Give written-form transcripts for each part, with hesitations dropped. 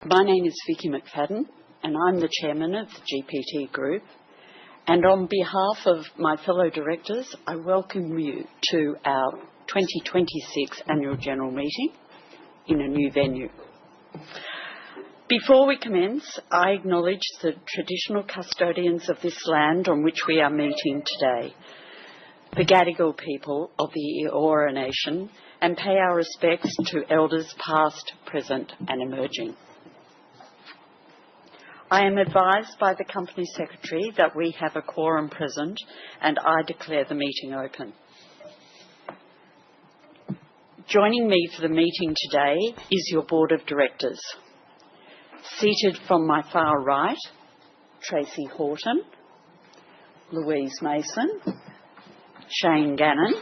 My name is Vicky McFadden and I'm the Chairman of the GPT Group, and on behalf of my fellow directors I welcome you to our 2026 Annual General Meeting in a new venue. Before we commence, I acknowledge the traditional custodians of this land on which we are meeting today, the Gadigal people of the Eora Nation, and pay our respects to elders past, present and emerging. I am advised by the Company Secretary that we have a quorum present and I declare the meeting open. Joining me for the meeting today is your Board of Directors. Seated from my far right, Tracy Horton, Louise Mason, Shane Gannon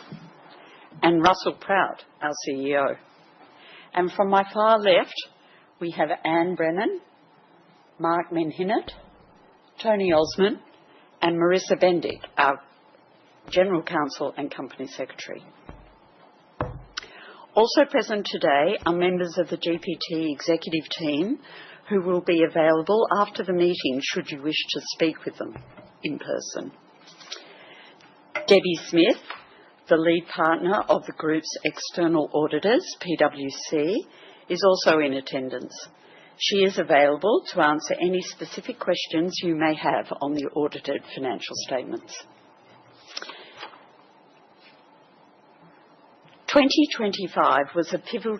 and Russell Prout, our CEO. And from my far left, we have Anne Brennan, Mark Menhinnitt, Tony Osmond and Marissa Bendick, our General Counsel and Company Secretary. Also present today are members of the GPT executive team who will be available after the meeting should you wish to speak with them in person. Debbie Smith, the lead partner of the Group's external auditors, PwC, is also in attendance. She is available to answer any specific questions you may have on the audited financial statements. 2025 was a pivotal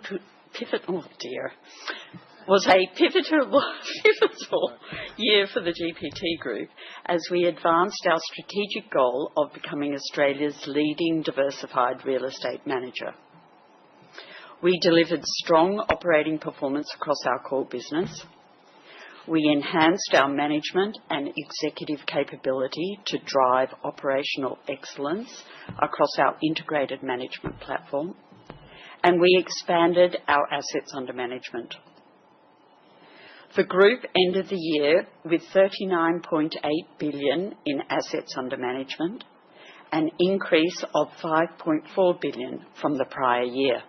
year for the GPT Group as we advanced our strategic goal of becoming Australia's leading diversified real estate manager. We delivered strong operating performance across our core business. We enhanced our management and executive capability to drive operational excellence across our integrated management platform, and we expanded our assets under management. The Group ended the year with $39.8 billion in assets under management, an increase of $5.4 billion from the prior year.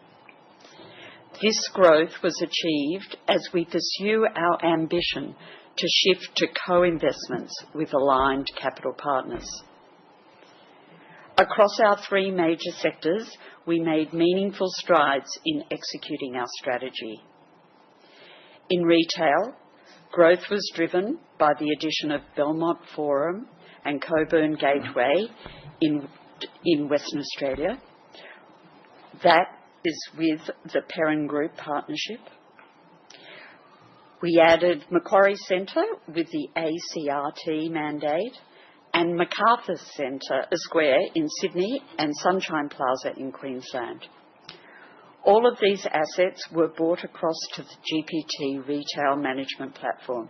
This growth was achieved as we pursue our ambition to shift to co-investments with aligned capital partners. Across our three major sectors, we made meaningful strides in executing our strategy. In retail, growth was driven by the addition of Belmont Forum and Cockburn Gateway in Western Australia. That is with the Perrin Group partnership. We added Macquarie Centre with the ACRT mandate and MacArthur Square in Sydney and Sunshine Plaza in Queensland. All of these assets were brought across to the GPT retail management platform.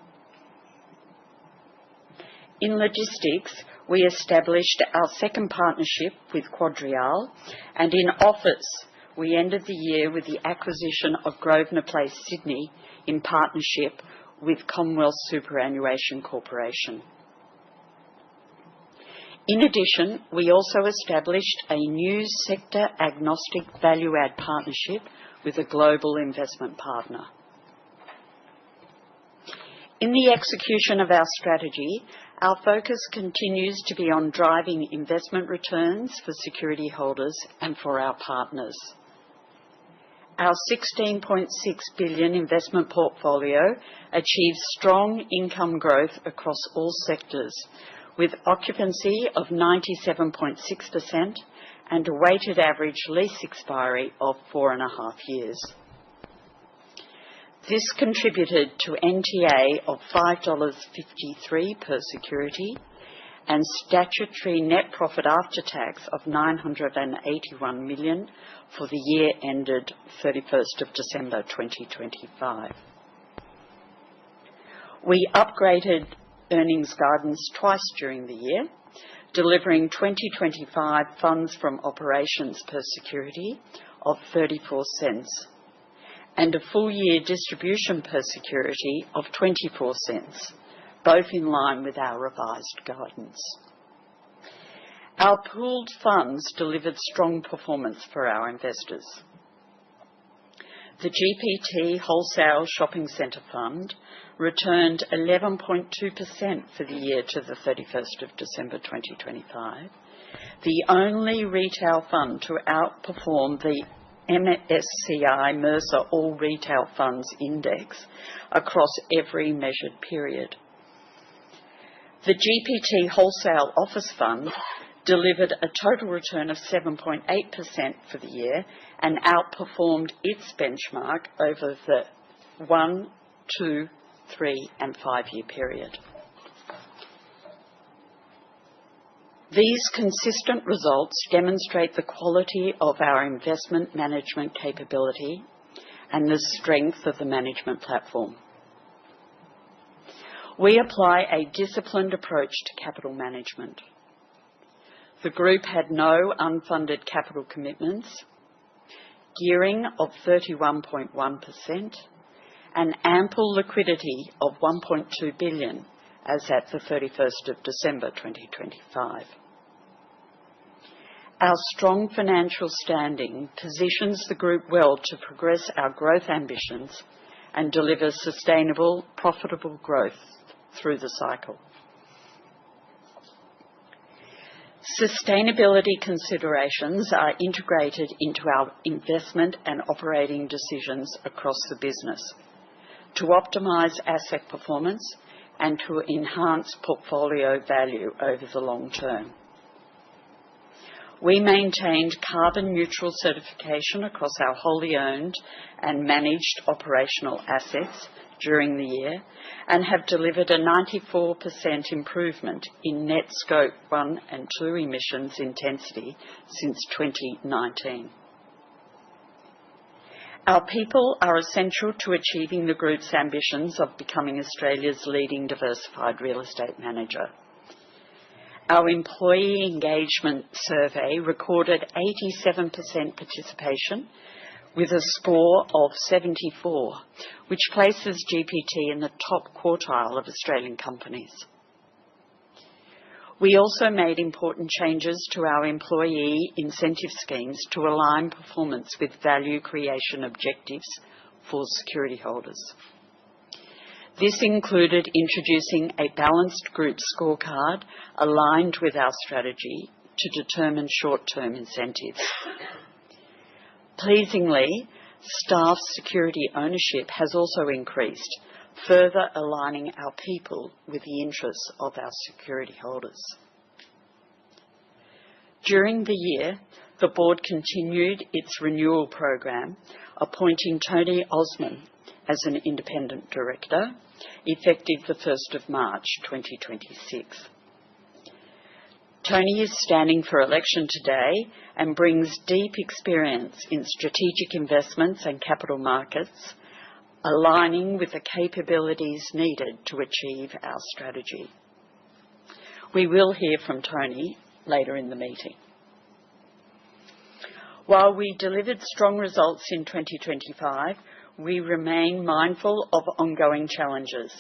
In logistics, we established our second partnership with Quadreal, and in office, we ended the year with the acquisition of Grosvenor Place, Sydney, in partnership with Commonwealth Superannuation Corporation. In addition, we also established a new sector-agnostic value-add partnership with a global investment partner. In the execution of our strategy, our focus continues to be on driving investment returns for security holders and for our partners. Our $16.6 billion investment portfolio achieved strong income growth across all sectors, with occupancy of 97.6% and a weighted average lease expiry of 4.5 years. This contributed to NTA of $5.53 per security and statutory net profit after tax of $981 million for the year ended 31st of December 2025. We upgraded earnings guidance twice during the year, delivering 2025 funds from operations per security of 34 cents and a full year distribution per security of 24 cents, both in line with our revised guidance. Our pooled funds delivered strong performance for our investors. The GPT Wholesale Shopping Centre Fund returned 11.2% for the year to the 31st of December 2025, the only retail fund to outperform the MSCI Mercer All Retail Funds Index across every measured period. The GPT Wholesale Office Fund delivered a total return of 7.8% for the year and outperformed its benchmark over the 1, 2, 3 and 5-year period. These consistent results demonstrate the quality of our investment management capability and the strength of the management platform. We apply a disciplined approach to capital management. The group had no unfunded capital commitments, gearing of 31.1%, and ample liquidity of $1.2 billion as at the 31st of December 2025. Our strong financial standing positions the group well to progress our growth ambitions and deliver sustainable, profitable growth through the cycle. Sustainability considerations are integrated into our investment and operating decisions across the business to optimise asset performance and to enhance portfolio value over the long term. We maintained carbon neutral certification across our wholly owned and managed operational assets during the year and have delivered a 94% improvement in net Scope 1 and 2 emissions intensity since 2019. Our people are essential to achieving the group's ambitions of becoming Australia's leading diversified real estate manager. Our employee engagement survey recorded 87% participation with a score of 74, which places GPT in the top quartile of Australian companies. We also made important changes to our employee incentive schemes to align performance with value creation objectives for security holders. This included introducing a balanced group scorecard aligned with our strategy to determine short-term incentives. Pleasingly, staff security ownership has also increased, further aligning our people with the interests of our security holders. During the year, the board continued its renewal program, appointing Tony Osmond as an independent director, effective the 1st of March 2026. Tony is standing for election today and brings deep experience in strategic investments and capital markets, aligning with the capabilities needed to achieve our strategy. We will hear from Tony later in the meeting. While we delivered strong results in 2025, we remain mindful of ongoing challenges.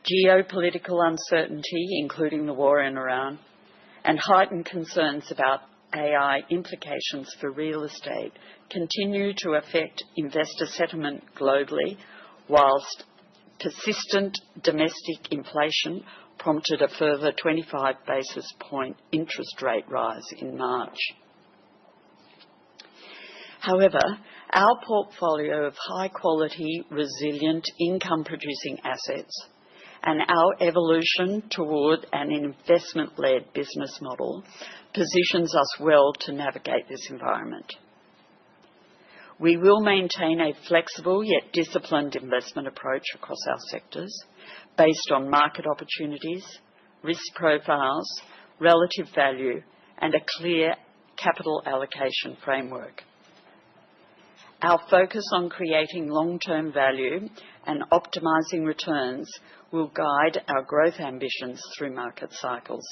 Geopolitical uncertainty, including the war in Iran, and heightened concerns about AI implications for real estate continue to affect investor sentiment globally, whilst persistent domestic inflation prompted a further 25 basis point interest rate rise in March. However, our portfolio of high-quality, resilient, income-producing assets and our evolution toward an investment-led business model positions us well to navigate this environment. We will maintain a flexible yet disciplined investment approach across our sectors based on market opportunities, risk profiles, relative value, and a clear capital allocation framework. Our focus on creating long-term value and optimising returns will guide our growth ambitions through market cycles.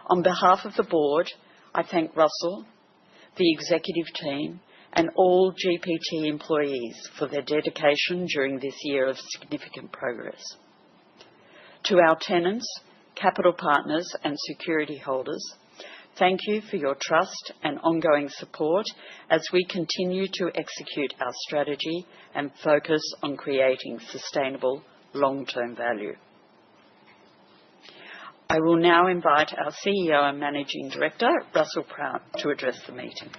On behalf of the board, I thank Russell, the executive team, and all GPT employees for their dedication during this year of significant progress. To our tenants, capital partners, and security holders, Thank you for your trust and ongoing support as we continue to execute our strategy and focus on creating sustainable long-term value. I will now invite our CEO and Managing Director, Russell Proutt, to address the meeting.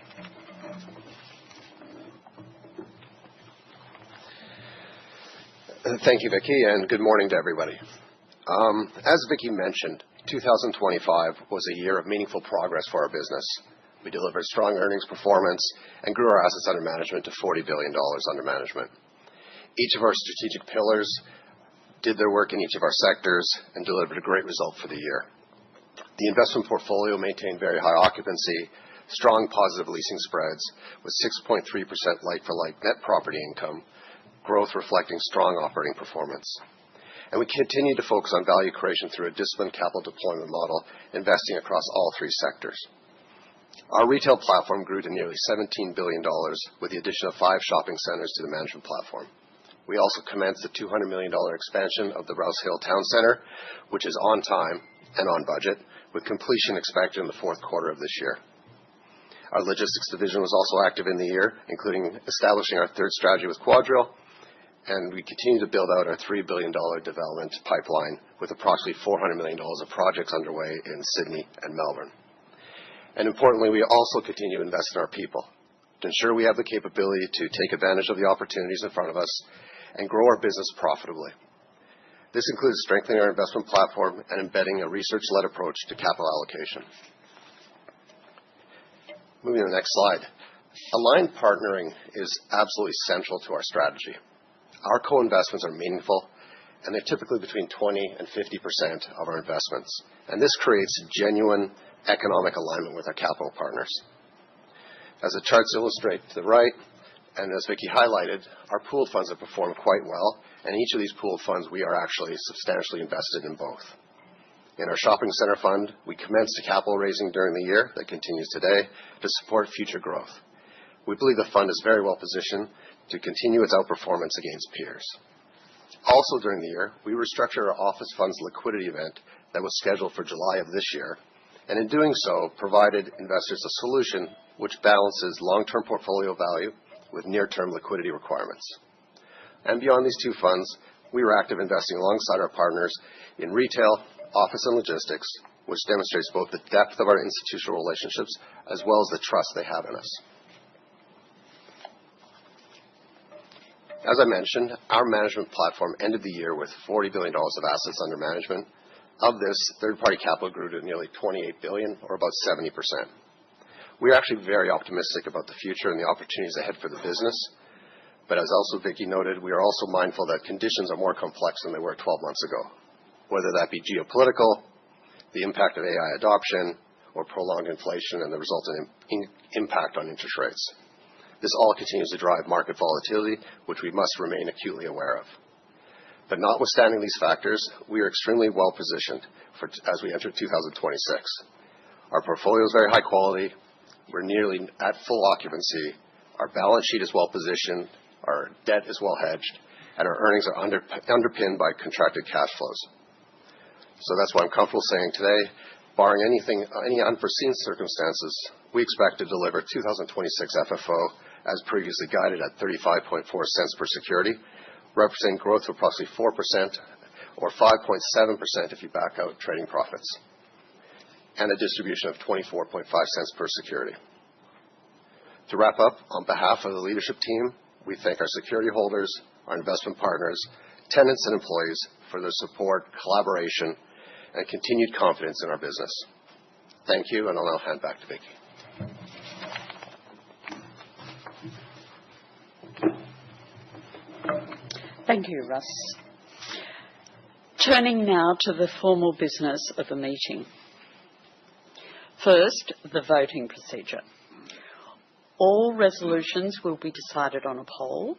Thank you, Vicky, and good morning to everybody. As Vicky mentioned, 2025 was a year of meaningful progress for our business. We delivered strong earnings performance and grew our assets under management to $40 billion under management. Each of our strategic pillars did their work in each of our sectors and delivered a great result for the year. The investment portfolio maintained very high occupancy, strong positive leasing spreads, with 6.3% like-for-like net property income, growth reflecting strong operating performance. And we continue to focus on value creation through a disciplined capital deployment model, investing across all three sectors. Our retail platform grew to nearly $17 billion with the addition of 5 shopping centres to the management platform. We also commenced the $200 million expansion of the Rouse Hill Town Centre, which is on time and on budget, with completion expected in the fourth quarter of this year. Our logistics division was also active in the year, including establishing our third strategy with Quadrille, and we continue to build out our $3 billion development pipeline with approximately $400 million of projects underway in Sydney and Melbourne. And importantly, we also continue to invest in our people to ensure we have the capability to take advantage of the opportunities in front of us and grow our business profitably. This includes strengthening our investment platform and embedding a research-led approach to capital allocation. Moving to the next slide. Aligned partnering is absolutely central to our strategy. Our co-investments are meaningful, and they're typically between 20 and 50% of our investments. And this creates genuine economic alignment with our capital partners. As the charts illustrate to the right, and as Vicky highlighted, our pooled funds have performed quite well, and each of these pooled funds we are actually substantially invested in both. In our shopping centre fund, we commenced a capital raising during the year that continues today to support future growth. We believe the fund is very well positioned to continue its outperformance against peers. Also during the year, we restructured our office fund's liquidity event that was scheduled for July of this year, and in doing so, provided investors a solution which balances long-term portfolio value with near-term liquidity requirements. And beyond these two funds, we were active investing alongside our partners in retail, office, and logistics, which demonstrates both the depth of our institutional relationships as well as the trust they have in us. As I mentioned, our management platform ended the year with $40 billion of assets under management. Of this, third-party capital grew to nearly $28 billion, or about 70%. We are actually very optimistic about the future and the opportunities ahead for the business. But as also Vicky noted, we are also mindful that conditions are more complex than they were 12 months ago, whether that be geopolitical, the impact of AI adoption, or prolonged inflation and the resultant impact on interest rates. This all continues to drive market volatility, which we must remain acutely aware of. But notwithstanding these factors, we are extremely well positioned as we enter 2026. Our portfolio is very high quality. We're nearly at full occupancy. Our balance sheet is well positioned. Our debt is well hedged, and our earnings are underpinned by contracted cash flows. So that's why I'm comfortable saying today, barring any unforeseen circumstances, we expect to deliver 2026 FFO as previously guided at 35.4 cents per security, representing growth of approximately 4% or 5.7% if you back out trading profits, and a distribution of 24.5 cents per security. To wrap up, on behalf of the leadership team, we thank our security holders, our investment partners, tenants, and employees for their support, collaboration, and continued confidence in our business. Thank you, and I'll now hand back to Vicky. Thank you, Russ. Turning now to the formal business of the meeting. First, the voting procedure. All resolutions will be decided on a poll.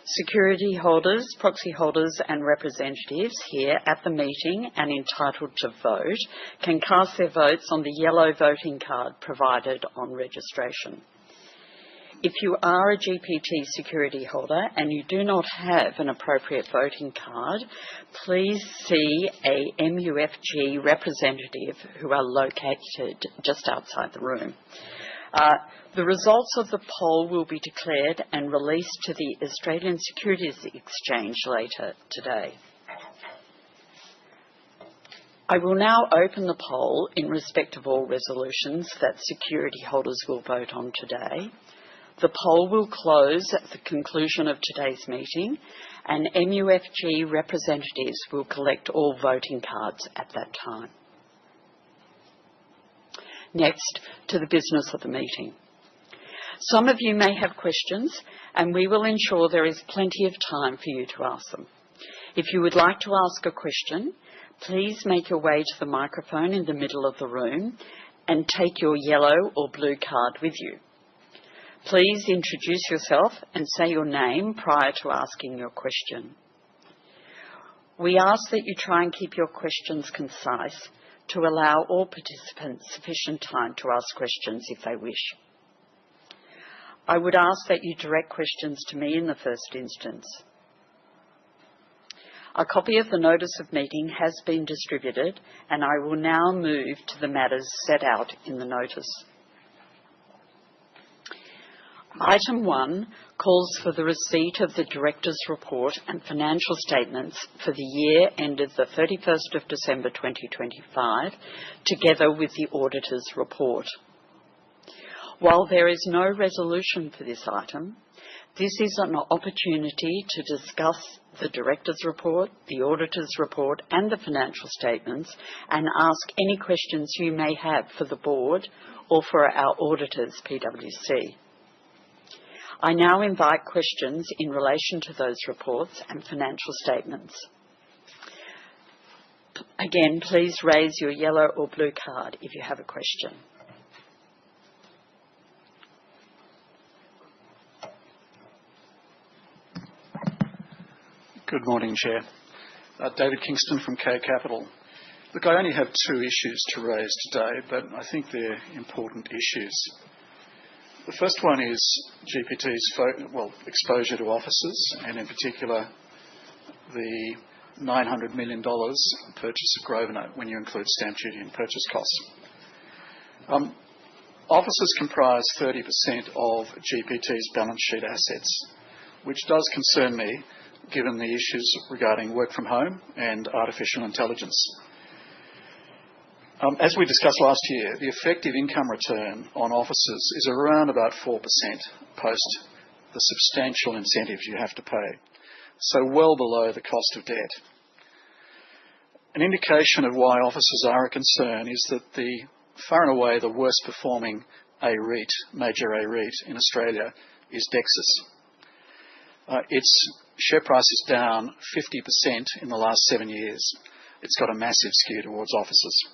Security holders, proxy holders, and representatives here at the meeting and entitled to vote can cast their votes on the yellow voting card provided on registration. If you are a GPT security holder and you do not have an appropriate voting card, please see a MUFG representative who are located just outside the room. The results of the poll will be declared and released to the Australian Securities Exchange later today. I will now open the poll in respect of all resolutions that security holders will vote on today. The poll will close at the conclusion of today's meeting, and MUFG representatives will collect all voting cards at that time. Next, to the business of the meeting. Some of you may have questions, and we will ensure there is plenty of time for you to ask them. If you would like to ask a question, please make your way to the microphone in the middle of the room and take your yellow or blue card with you. Please introduce yourself and say your name prior to asking your question. We ask that you try and keep your questions concise to allow all participants sufficient time to ask questions if they wish. I would ask that you direct questions to me in the first instance. A copy of the notice of meeting has been distributed, and I will now move to the matters set out in the notice. Item 1 calls for the receipt of the Directors' Report and financial statements for the year ended the 31st of December 2025, together with the Auditor's Report. While there is no resolution for this item, this is an opportunity to discuss the Directors' Report, the Auditor's Report and the financial statements, and ask any questions you may have for the Board or for our auditors, PwC. I now invite questions in relation to those reports and financial statements. Again, please raise your yellow or blue card if you have a question. Good morning, Chair. David Kingston from K Capital. Look, I only have two issues to raise today, but I think they're important issues. The first one is GPT's exposure to offices, and in particular the $900 million purchase of Grosvenor when you include stamp duty and purchase costs. Offices comprise 30% of GPT's balance sheet assets, which does concern me given the issues regarding work from home and artificial intelligence. As we discussed last year, the effective income return on offices is around about 4% post the substantial incentives you have to pay, so well below the cost of debt. An indication of why offices are a concern is that the far and away the worst performing A-REIT, major A-REIT in Australia is Dexus. Its share price is down 50% in the last 7 years. It's got a massive skew towards offices.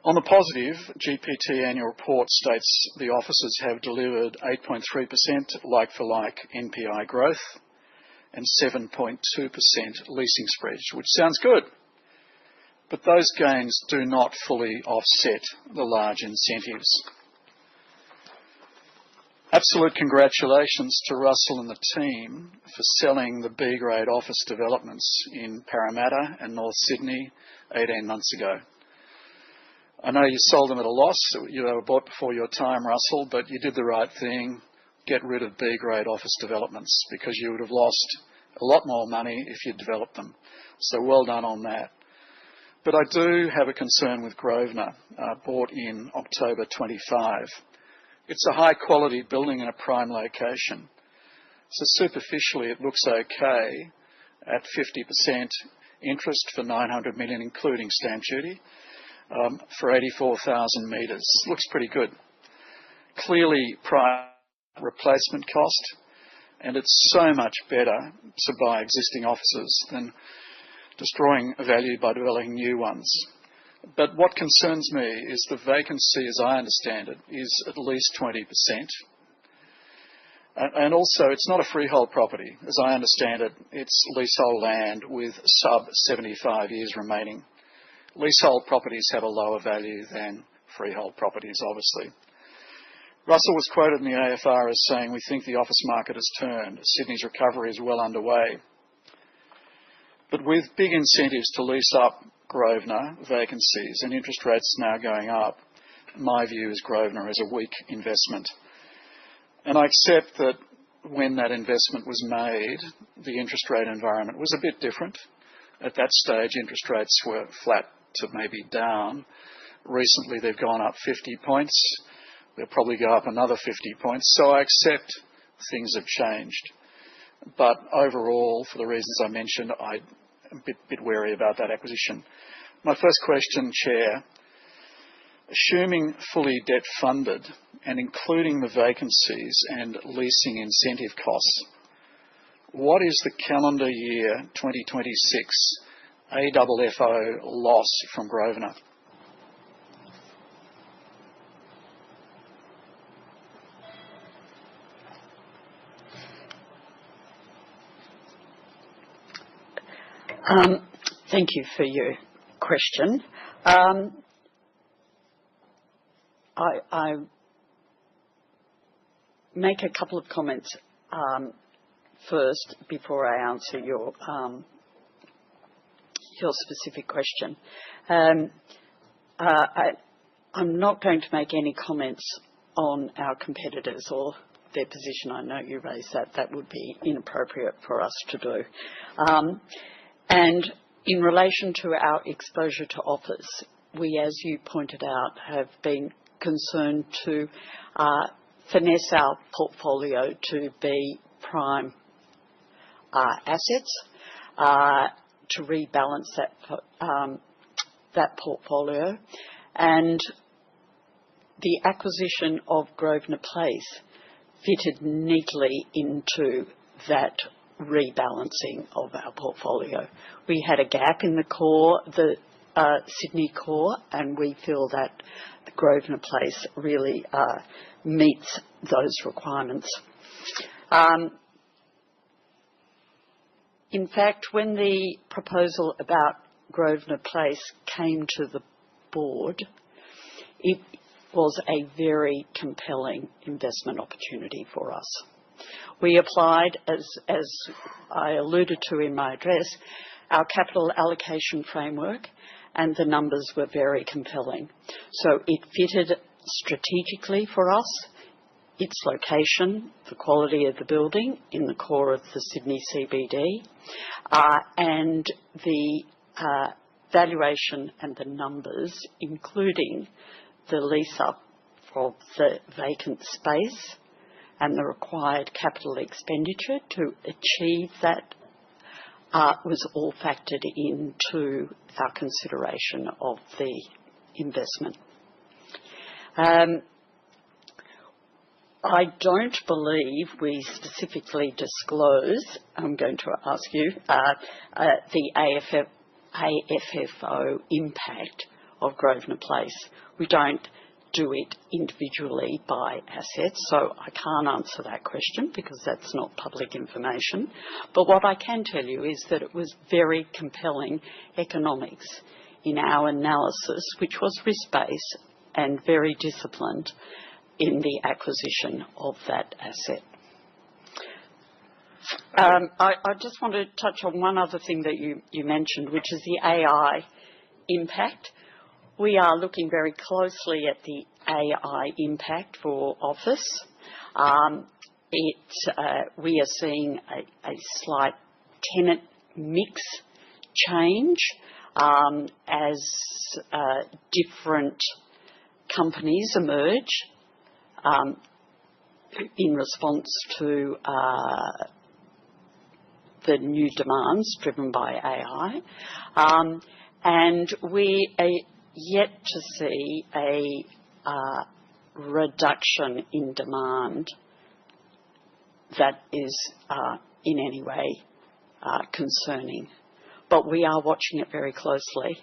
On the positive, GPT annual report states the offices have delivered 8.3% like-for-like NPI growth and 7.2% leasing spreads, which sounds good. But those gains do not fully offset the large incentives. Absolute congratulations to Russell and the team for selling the B-grade office developments in Parramatta and North Sydney 18 months ago. I know you sold them at a loss. They were bought before your time, Russell, but you did the right thing. Get rid of B-grade office developments because you would have lost a lot more money if you developed them. So well done on that. But I do have a concern with Grosvenor, bought in October 25. It's a high-quality building in a prime location. So superficially, it looks okay at 50% interest for $900 million, including stamp duty, for 84,000 metres. Looks pretty good. Clearly, prime replacement cost, and it's so much better to buy existing offices than destroying value by developing new ones. But what concerns me is the vacancy, as I understand it, is at least 20%. And also, it's not a freehold property. As I understand it, it's leasehold land with sub 75 years remaining. Leasehold properties have a lower value than freehold properties, obviously. Russell was quoted in the AFR as saying, "We think the office market has turned. Sydney's recovery is well underway." But with big incentives to lease up Grosvenor vacancies and interest rates now going up, my view is Grosvenor is a weak investment. And I accept that when that investment was made, the interest rate environment was a bit different. At that stage, interest rates were flat to maybe down. Recently, they've gone up 50 points. They'll probably go up another 50 points. So I accept things have changed. But overall, for the reasons I mentioned, I'm a bit wary about that acquisition. My first question, Chair, assuming fully debt funded and including the vacancies and leasing incentive costs, what is the calendar year 2026 AFFO loss from Grosvenor? Thank you for your question. I make a couple of comments first before I answer your specific question. I'm not going to make any comments on our competitors or their position. I know you raised that. That would be inappropriate for us to do. And in relation to our exposure to office, we, as you pointed out, have been concerned to finesse our portfolio to be prime assets, to rebalance that portfolio. And the acquisition of Grosvenor Place fitted neatly into that rebalancing of our portfolio. We had a gap in the core, the Sydney core, and we feel that the Grosvenor Place really meets those requirements. In fact, when the proposal about Grosvenor Place came to the board, it was a very compelling investment opportunity for us. We applied, as I alluded to in my address, our capital allocation framework, and the numbers were very compelling. So it fitted strategically for us, its location, the quality of the building in the core of the Sydney CBD, and the valuation and the numbers, including the lease-up of the vacant space and the required capital expenditure to achieve that, was all factored into our consideration of the investment. I don't believe we specifically disclose, I'm going to ask you, the AFFO impact of Grosvenor Place. We don't do it individually by assets, so I can't answer that question because that's not public information. But what I can tell you is that it was very compelling economics in our analysis, which was risk-based and very disciplined in the acquisition of that asset. I just want to touch on one other thing that you mentioned, which is the AI impact. We are looking very closely at the AI impact for office. We are seeing a slight tenant mix change as different companies emerge in response to the new demands driven by AI. And we are yet to see a reduction in demand that is in any way concerning. But we are watching it very closely.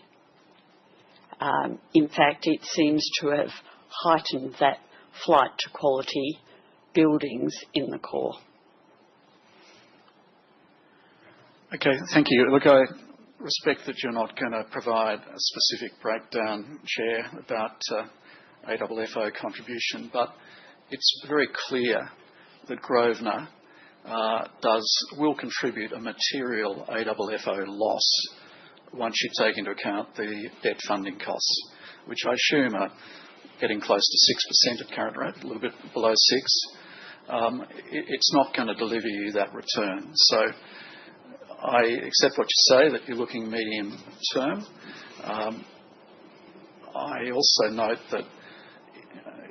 In fact, it seems to have heightened that flight to quality buildings in the core. Okay, thank you. Look, I respect that you're not going to provide a specific breakdown, Chair, about AFFO contribution, but it's very clear that Grosvenor will contribute a material AFFO loss once you take into account the debt funding costs, which I assume are getting close to 6% at current rate, a little bit below 6. It's not going to deliver you that return. So I accept what you say, that you're looking medium term. I also note that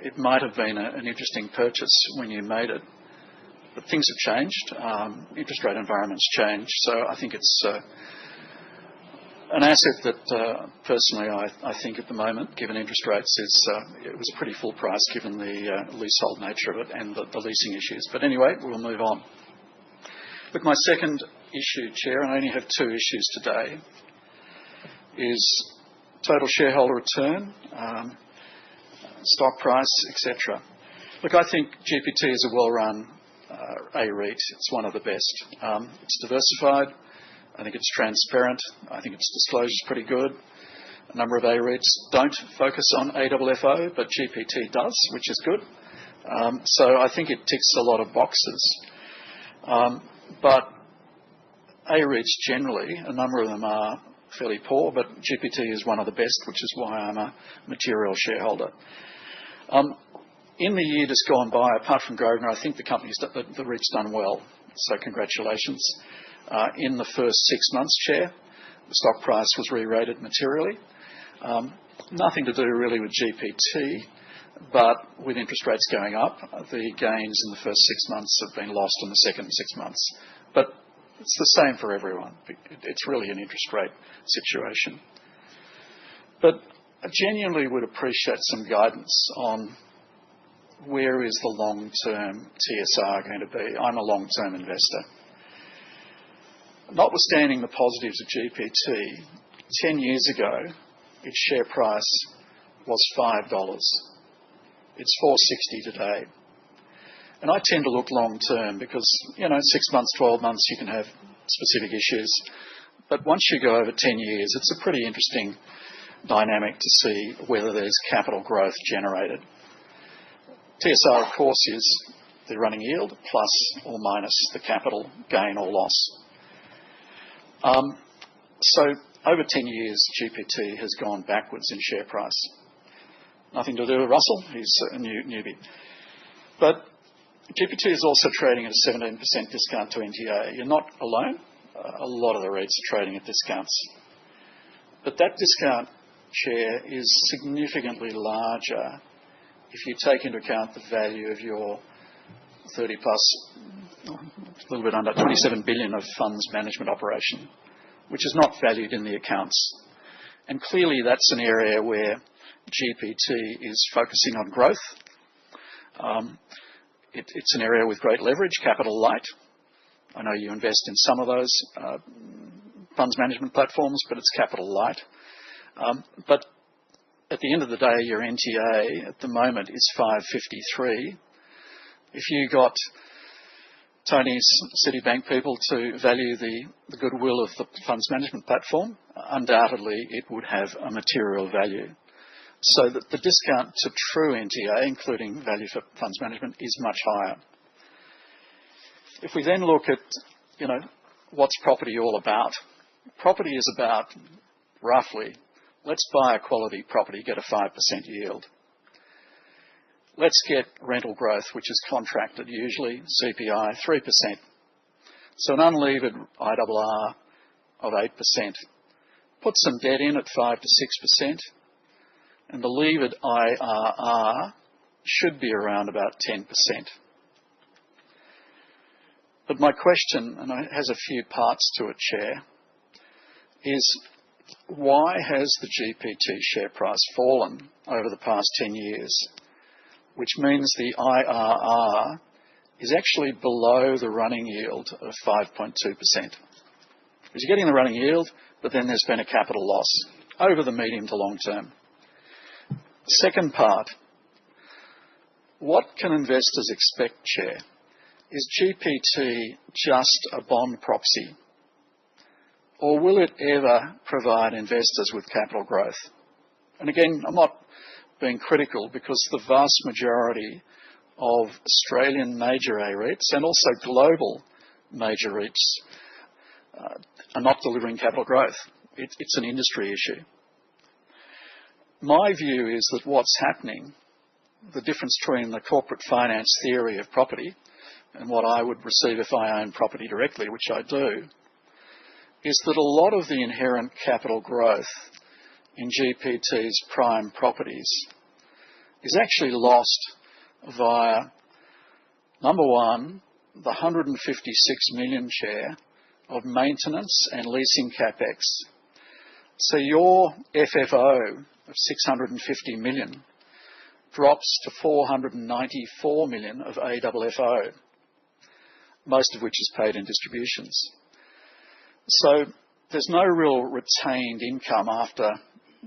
it might have been an interesting purchase when you made it, but things have changed. Interest rate environment's changed, so I think it's an asset that personally I think at the moment, given interest rates, it was a pretty full price given the leasehold nature of it and the leasing issues. But anyway, we'll move on. Look, my second issue, Chair, and I only have 2 issues today, is total shareholder return, stock price, etc. Look, I think GPT is a well-run A-REIT. It's one of the best. It's diversified. I think it's transparent. I think its disclosure is pretty good. A number of A-REITs don't focus on AFFO, but GPT does, which is good. So I think it ticks a lot of boxes. But A-REITs generally, a number of them are fairly poor, but GPT is one of the best, which is why I'm a material shareholder. In the year just gone by, apart from Grosvenor, I think the REIT's done well. So congratulations. In the first 6 months, Chair, the stock price was re-rated materially. Nothing to do really with GPT, but with interest rates going up, the gains in the first 6 months have been lost in the second 6 months. But it's the same for everyone. It's really an interest rate situation. But I genuinely would appreciate some guidance on where is the long-term TSR going to be. I'm a long-term investor. Notwithstanding the positives of GPT, 10 years ago, its share price was $5. It's $4.60 today. And I tend to look long-term because, 6 months, 12 months, you can have specific issues. But once you go over 10 years, it's a pretty interesting dynamic to see whether there's capital growth generated. TSR, of course, is the running yield plus or minus the capital gain or loss. So over 10 years, GPT has gone backwards in share price. Nothing to do with Russell. He's a newbie. But GPT is also trading at a 17% discount to NTA. You're not alone. A lot of the REITs are trading at discounts. But that discount, Chair, is significantly larger if you take into account the value of your 30 plus, a little bit under 27 billion of funds management operation, which is not valued in the accounts. And clearly that's an area where GPT is focusing on growth. It's an area with great leverage, capital light. I know you invest in some of those funds management platforms, but it's capital light. But at the end of the day, your NTA at the moment is 5.53. If you got Tony's Citibank people to value the goodwill of the funds management platform, undoubtedly it would have a material value. So that the discount to true NTA, including value for funds management, is much higher. If we then look at, what's property all about? Property is about, roughly, let's buy a quality property, get a 5% yield. Let's get rental growth, which is contracted, usually CPI 3%. So an unlevered IRR of 8%. Put some debt in at 5 to 6%, and the levered IRR should be around about 10%. But my question, and it has a few parts to it, Chair, is why has the GPT share price fallen over the past 10 years? Which means the IRR is actually below the running yield of 5.2%. Because you're getting the running yield, but then there's been a capital loss over the medium to long term. Second part, what can investors expect, Chair? Is GPT just a bond proxy? Or will it ever provide investors with capital growth? And again, I'm not being critical because the vast majority of Australian major A-REITs and also global major REITs are not delivering capital growth. It's an industry issue. My view is that what's happening, the difference between the corporate finance theory of property and what I would receive if I own property directly, which I do, is that a lot of the inherent capital growth in GPT's prime properties is actually lost via, number one, the 156 million share of maintenance and leasing capex. So your FFO of 650 million drops to 494 million of AFFO, most of which is paid in distributions. So there's no real retained income after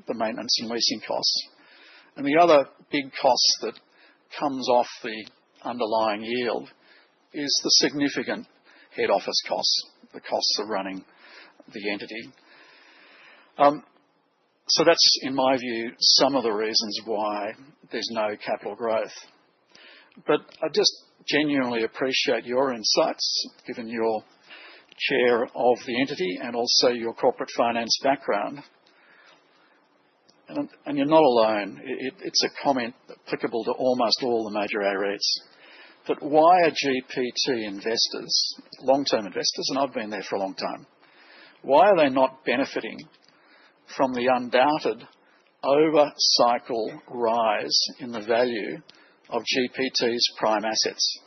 the maintenance and leasing costs. And the other big cost that comes off the underlying yield is the significant head office costs, the costs of running the entity. So that's, in my view, some of the reasons why there's no capital growth. But I just genuinely appreciate your insights, given your chair of the entity and also your corporate finance background. And you're not alone. It's a comment applicable to almost all the major A-REITs. But why are GPT investors, long-term investors, and I've been there for a long time, why are they not benefiting from the undoubted over-cycle rise in the value of GPT's prime assets?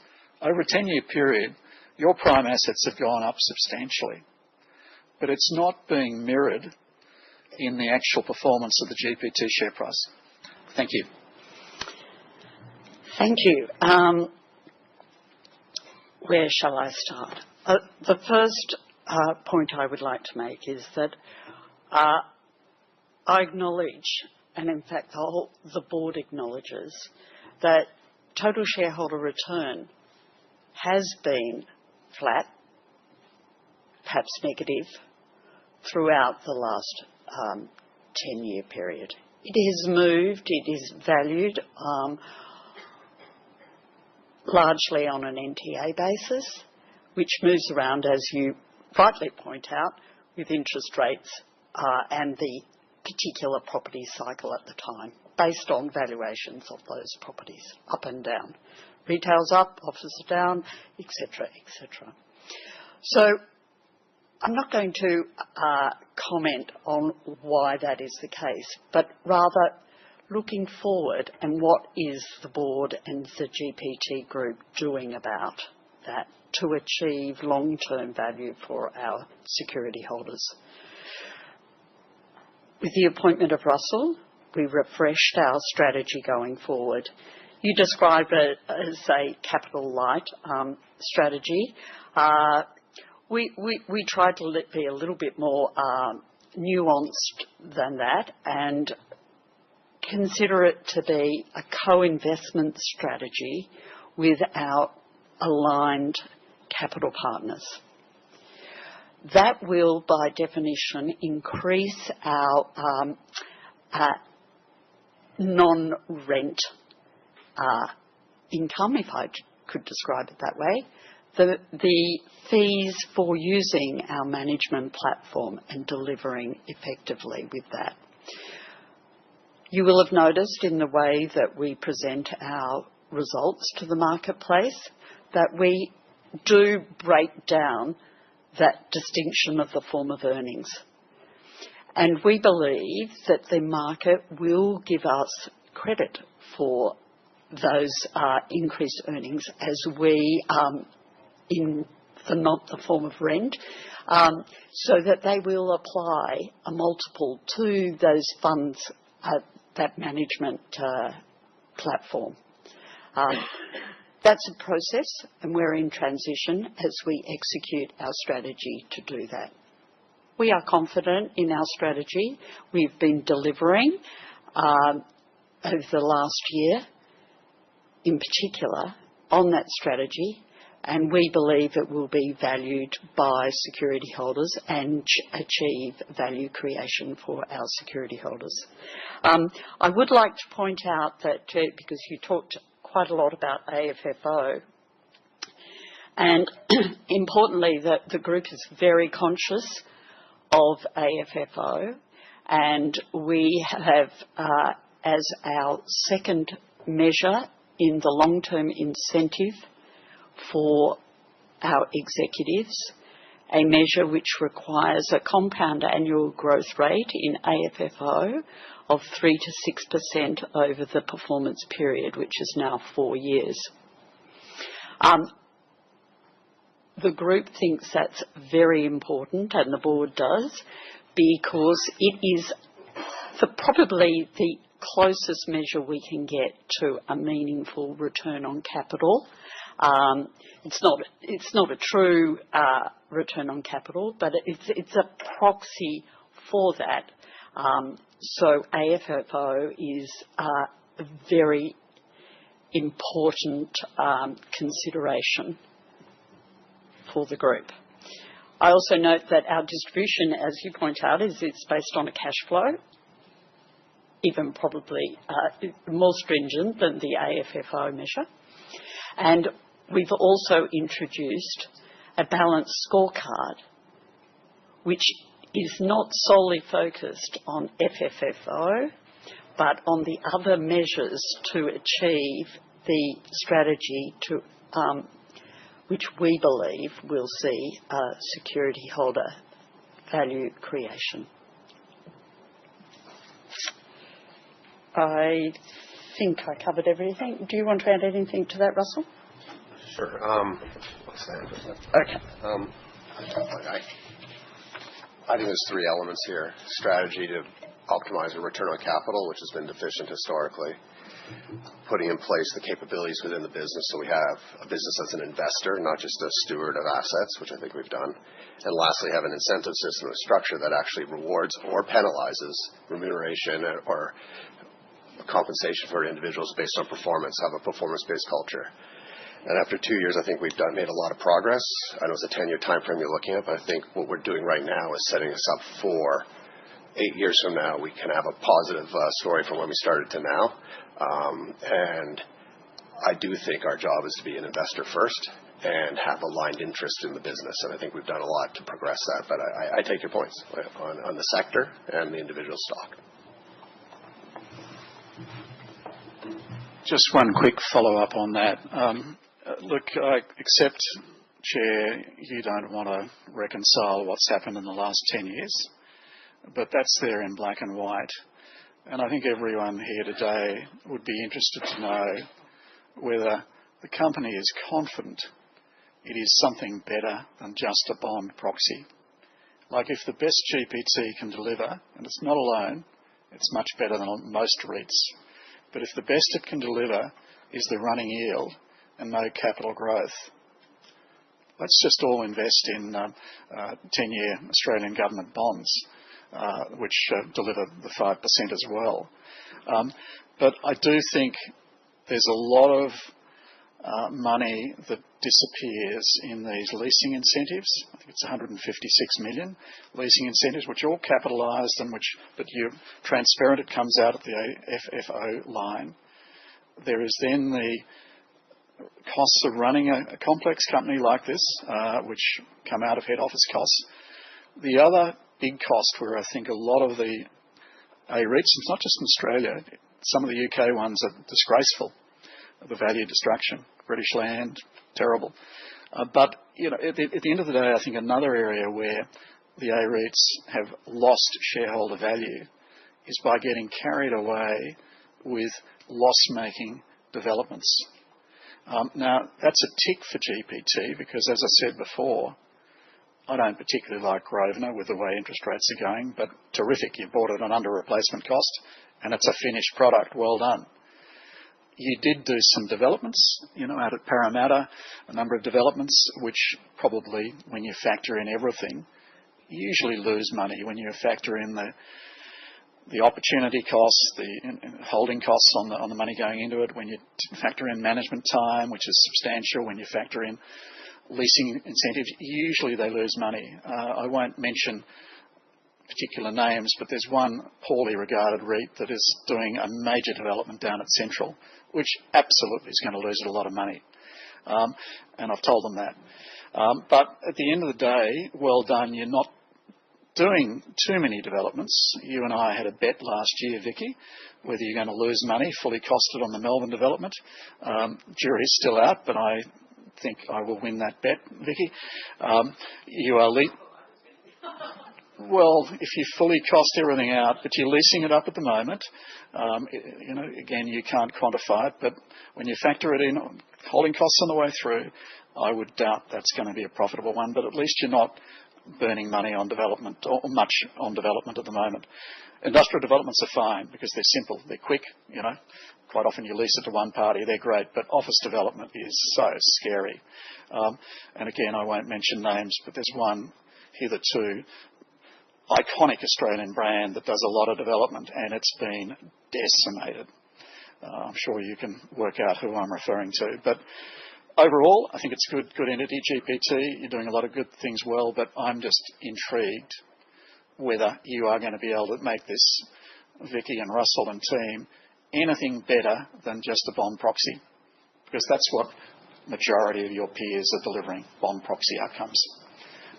Over a 10-year period, your prime assets have gone up substantially, but it's not being mirrored in the actual performance of the GPT share price. Thank you. Thank you. Where shall I start? The first point I would like to make is that I acknowledge, and in fact the board acknowledges, that total shareholder return has been flat, perhaps negative, throughout the last 10-year period. It has moved, it is valued largely on an NTA basis, which moves around, as you rightly point out, with interest rates and the particular property cycle at the time, based on valuations of those properties, up and down. Retail's up, office down, etc., etc. So I'm not going to comment on why that is the case, but rather looking forward and what is the board and the GPT Group doing about that to achieve long-term value for our security holders. With the appointment of Russell, we refreshed our strategy going forward. You described it as a capital light strategy. We tried to be a little bit more nuanced than that and consider it to be a co-investment strategy with our aligned capital partners. That will, by definition, increase our non-rent income, if I could describe it that way, the fees for using our management platform and delivering effectively with that. You will have noticed in the way that we present our results to the marketplace that we do break down that distinction of the form of earnings. And we believe that the market will give us credit for those increased earnings as we, in not the form of rent, so that they will apply a multiple to those funds, that management platform. That's a process, and we're in transition as we execute our strategy to do that. We are confident in our strategy. We've been delivering over the last year, in particular, on that strategy, and we believe it will be valued by security holders and achieve value creation for our security holders. I would like to point out that, because you talked quite a lot about AFFO. And importantly, the group is very conscious of AFFO, and we have, as our second measure in the long-term incentive for our executives, a measure which requires a compound annual growth rate in AFFO of 3 to 6% over the performance period, which is now 4 years. The group thinks that's very important, and the board does, because it is probably the closest measure we can get to a meaningful return on capital. It's not a true return on capital, but it's a proxy for that. So AFFO is a very important consideration for the group. I also note that our distribution, as you point out, it's based on a cash flow, even probably more stringent than the AFFO measure. And we've also introduced a balanced scorecard, which is not solely focused on FFO, but on the other measures to achieve the strategy to which we believe will see security holder value creation. I think I covered everything. Do you want to add anything to that, Russell? Sure. What's that? Okay. I think there's 3 elements here. Strategy to optimize a return on capital, which has been deficient historically. Putting in place the capabilities within the business so we have a business that's an investor, not just a steward of assets, which I think we've done. And lastly, have an incentive system, a structure that actually rewards or penalizes remuneration or compensation for individuals based on performance, have a performance-based culture. And after 2 years, I think we've made a lot of progress. I know it's a 10-year time frame you're looking at, but I think what we're doing right now is setting us up for 8 years from now, we can have a positive story from when we started to now. And I do think our job is to be an investor first and have aligned interest in the business. And I think we've done a lot to progress that. But I take your points on the sector and the individual stock. Just one quick follow-up on that. Look, I accept, Chair, you don't want to reconcile what's happened in the last 10 years, but that's there in black and white. And I think everyone here today would be interested to know whether the company is confident it is something better than just a bond proxy. Like if the best GPT can deliver, and it's not alone, it's much better than most REITs, but if the best it can deliver is the running yield and no capital growth, let's just all invest in 10-year Australian government bonds, which deliver the 5% as well. But I do think there's a lot of money that disappears in these leasing incentives. I think it's 156 million leasing incentives, which are all capitalised and but you're transparent, it comes out at the FFO line. There is then the costs of running a complex company like this, which come out of head office costs. The other big cost where I think a lot of the REITs, it's not just in Australia, some of the UK ones are disgraceful, the value destruction. British Land, terrible. But you know, at the end of the day, I think another area where the REITs have lost shareholder value is by getting carried away with loss-making developments. Now, that's a tick for GPT because, as I said before, I don't particularly like Grosvenor with the way interest rates are going, but terrific. You bought it on under replacement cost and it's a finished product. Well done. You did do some developments, out at Parramatta, a number of developments, which probably, when you factor in everything, you usually lose money when you factor in the opportunity costs, the holding costs on the money going into it, when you factor in management time, which is substantial, when you factor in leasing incentives, usually they lose money. I won't mention particular names, but there's one poorly regarded REIT that is doing a major development down at Central, which absolutely is going to lose it a lot of money. And I've told them that. But at the end of the day, well done, you're not doing too many developments. You and I had a bet last year, Vicky, whether you're going to lose money fully costed on the Melbourne development. Jury's still out, but I think I will win that bet, Vicky. You are well, if you fully cost everything out, but you're leasing it up at the moment, again, you can't quantify it, but when you factor it in, holding costs on the way through, I would doubt that's going to be a profitable one, but at least you're not burning money on development, or much on development at the moment. Industrial developments are fine because they're simple, they're quick, Quite often you lease it to one party, they're great, but office development is so scary. And again, I won't mention names, but there's one hitherto iconic Australian brand that does a lot of development, and it's been decimated. I'm sure you can work out who I'm referring to. But overall, I think it's a good entity, GPT. You're doing a lot of good things well, but I'm just intrigued whether you are going to be able to make this, Vicky and Russell and team, anything better than just a bond proxy, because that's what majority of your peers are delivering, bond proxy outcomes.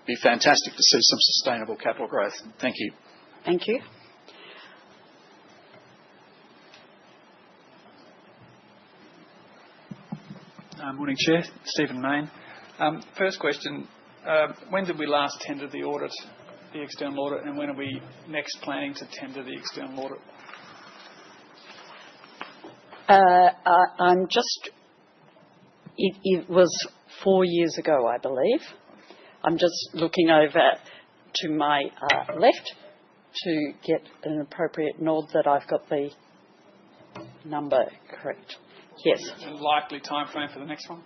Be fantastic to see some sustainable capital growth. Thank you. Thank you. Morning, Chair. Stephen Mayne. First question, when did we last tender the audit, the external audit, and when are we next planning to tender the external audit? It was 4 years ago, I believe. I'm just looking over to my left to get an appropriate nod that I've got the number correct. Yes. And likely time frame for the next one?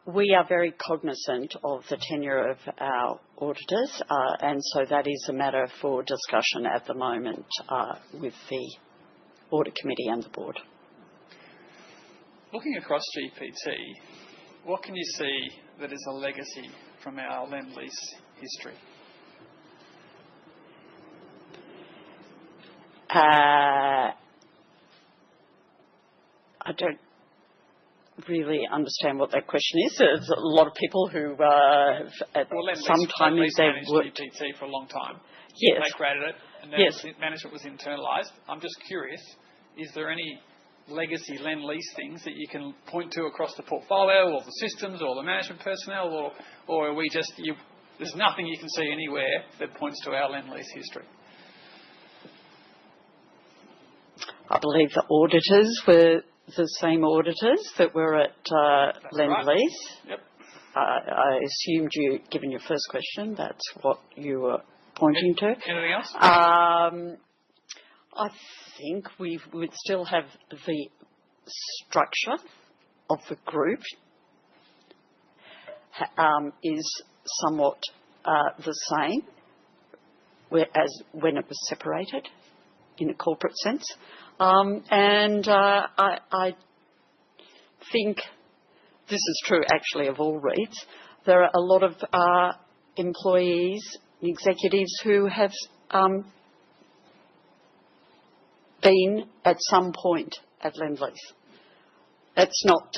We are very cognizant of the tenure of our auditors, and so that is a matter for discussion at the moment with the Audit Committee and the Board. Looking across GPT, what can you see that is a legacy from our Lend-Lease history? I don't really understand what that question is. There's a lot of people who have at some time managed worked GPT for a long time. Yes. They created it, and then management was internalised. I'm just curious, is there any legacy Lend-Lease things that you can point to across the portfolio or the systems or the management personnel, or are we just, there's nothing you can see anywhere that points to our Lend-Lease history? I believe the auditors were the same auditors that were at Lend-Lease. Right. Yep. I assumed you, given your first question, that's what you were pointing to. Anything else? I think we would still have the structure of the group is somewhat the same as when it was separated in a corporate sense. And I think this is true actually of all REITs. There are a lot of employees, executives who have been at some point at Lend-Lease. It's not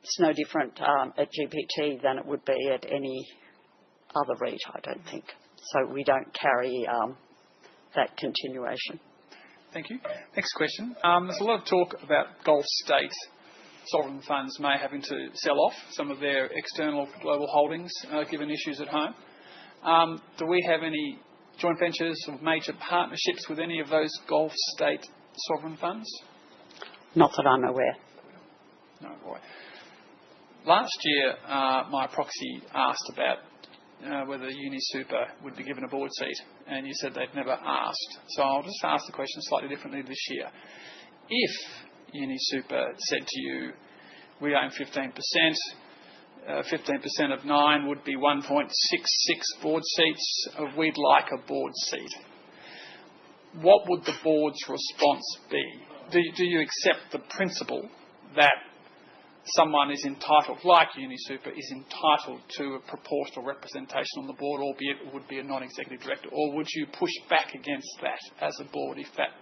it's no different at GPT than it would be at any other REIT, I don't think. So we don't carry that continuation. Thank you. Next question. There's a lot of talk about Gulf state sovereign funds may having to sell off some of their external global holdings given issues at home. Do we have any joint ventures or major partnerships with any of those Gulf state sovereign funds? Not that I'm aware. No, boy. Last year, my proxy asked about whether UniSuper would be given a board seat, and you said they'd never asked. So I'll just ask the question slightly differently this year. If UniSuper said to you, we own 15%, 15% of 9 would be 1.66 board seats, we'd like a board seat, what would the board's response be? Do you accept the principle that someone is entitled, like UniSuper, is entitled to a proportional representation on the board, albeit it would be a non-executive director? Or would you push back against that as a board if that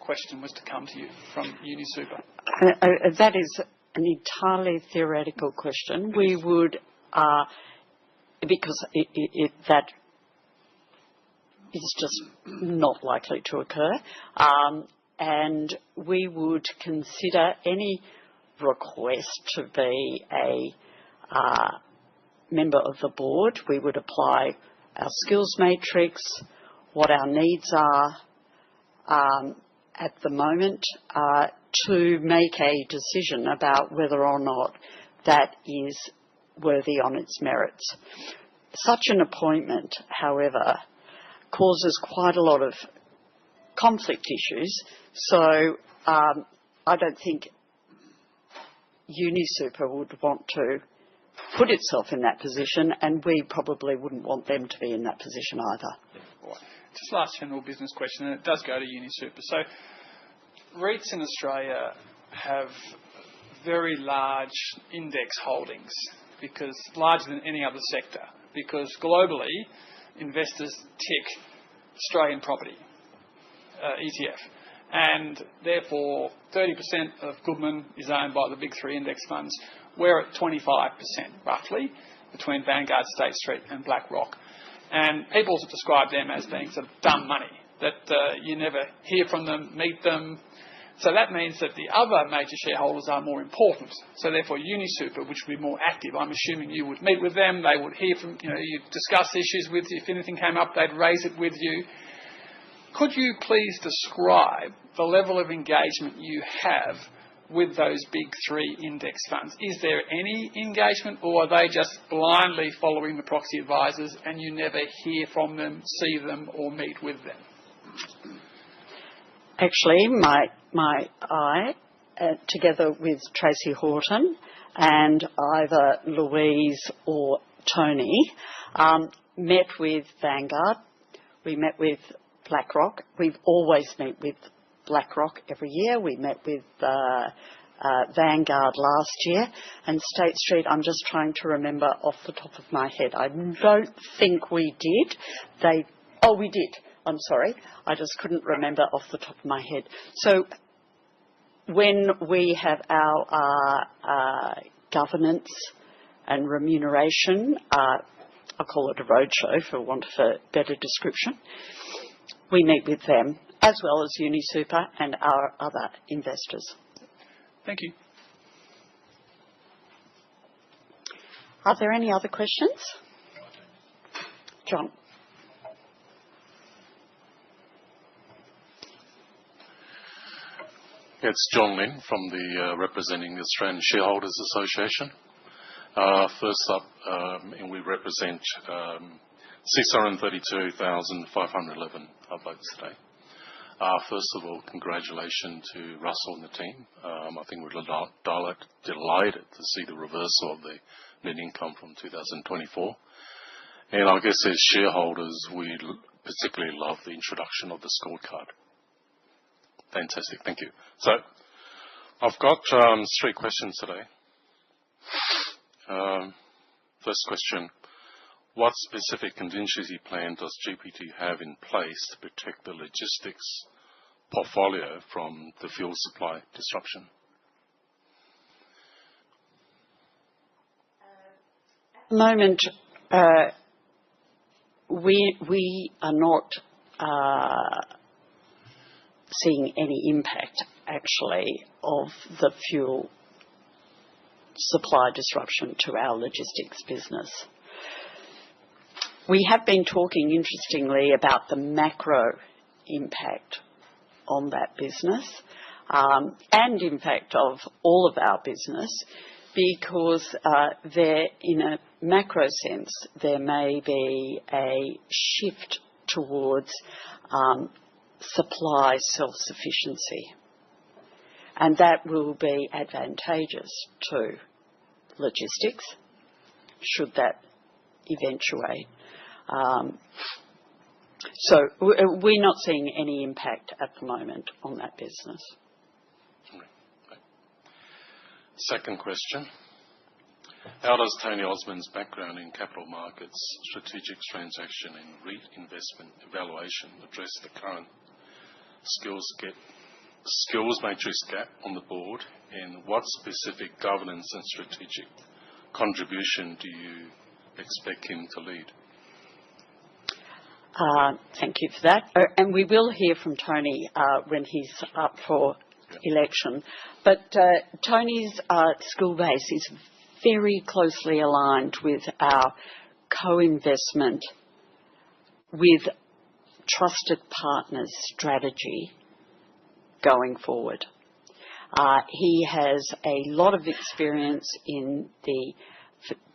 question was to come to you from UniSuper? That is an entirely theoretical question. We would, because that is just not likely to occur, and we would consider any request to be a member of the board. We would apply our skills matrix, what our needs are at the moment, to make a decision about whether or not that is worthy on its merits. Such an appointment, however, causes quite a lot of conflict issues, so I don't think UniSuper would want to put itself in that position, and we probably wouldn't want them to be in that position either. Right. Just last general business question, and it does go to UniSuper. So REITs in Australia have very large index holdings, because larger than any other sector, because globally investors tick Australian property ETF. And therefore 30% of Goodman is owned by the big three index funds. We're at 25% roughly between Vanguard, State Street and BlackRock. And people describe them as being sort of dumb money, that you never hear from them, meet them. So that means that the other major shareholders are more important. So therefore UniSuper, which would be more active, I'm assuming you would meet with them, they would hear from, you'd discuss issues with you. If anything came up, they'd raise it with you. Could you please describe the level of engagement you have with those big three index funds? Is there any engagement, or are they just blindly following the proxy advisors and you never hear from them, see them or meet with them? Actually, I, together with Tracy Horton and either Louise or Tony, met with Vanguard. We met with BlackRock. We've always met with BlackRock every year. We met with Vanguard last year, and State Street, I'm just trying to remember off the top of my head. I don't think we did. We did. I'm sorry. I just couldn't remember off the top of my head. So when we have our governance and remuneration, I'll call it a roadshow for want of a better description, we meet with them as well as UniSuper and our other investors. Thank you. Are there any other questions? John. It's John Lynn from the representing the Australian Shareholders Association. First up, we represent 632,511 votes today. First of all, congratulations to Russell and the team. I think we're delighted to see the reversal of the net income from 2024. And I guess as shareholders, we particularly love the introduction of the scorecard. Fantastic, thank you. So I've got 3 questions today. First question, what specific contingency plan does GPT have in place to protect the logistics portfolio from the fuel supply disruption? At the moment, we are not seeing any impact, actually, of the fuel supply disruption to our logistics business. We have been talking, interestingly, about the macro impact on that business and impact of all of our business, because in a macro sense, there may be a shift towards supply self-sufficiency, and that will be advantageous to logistics should that eventuate. So we're not seeing any impact at the moment on that business. Second question. How does Tony Osmond's background in capital markets, strategic transaction and REIT investment evaluation address the current skills matrix gap on the board, and what specific governance and strategic contribution do you expect him to lead? Thank you for that. And we will hear from Tony when he's up for election. But Tony's skill base is very closely aligned with our co-investment with trusted partners strategy going forward. He has a lot of experience in the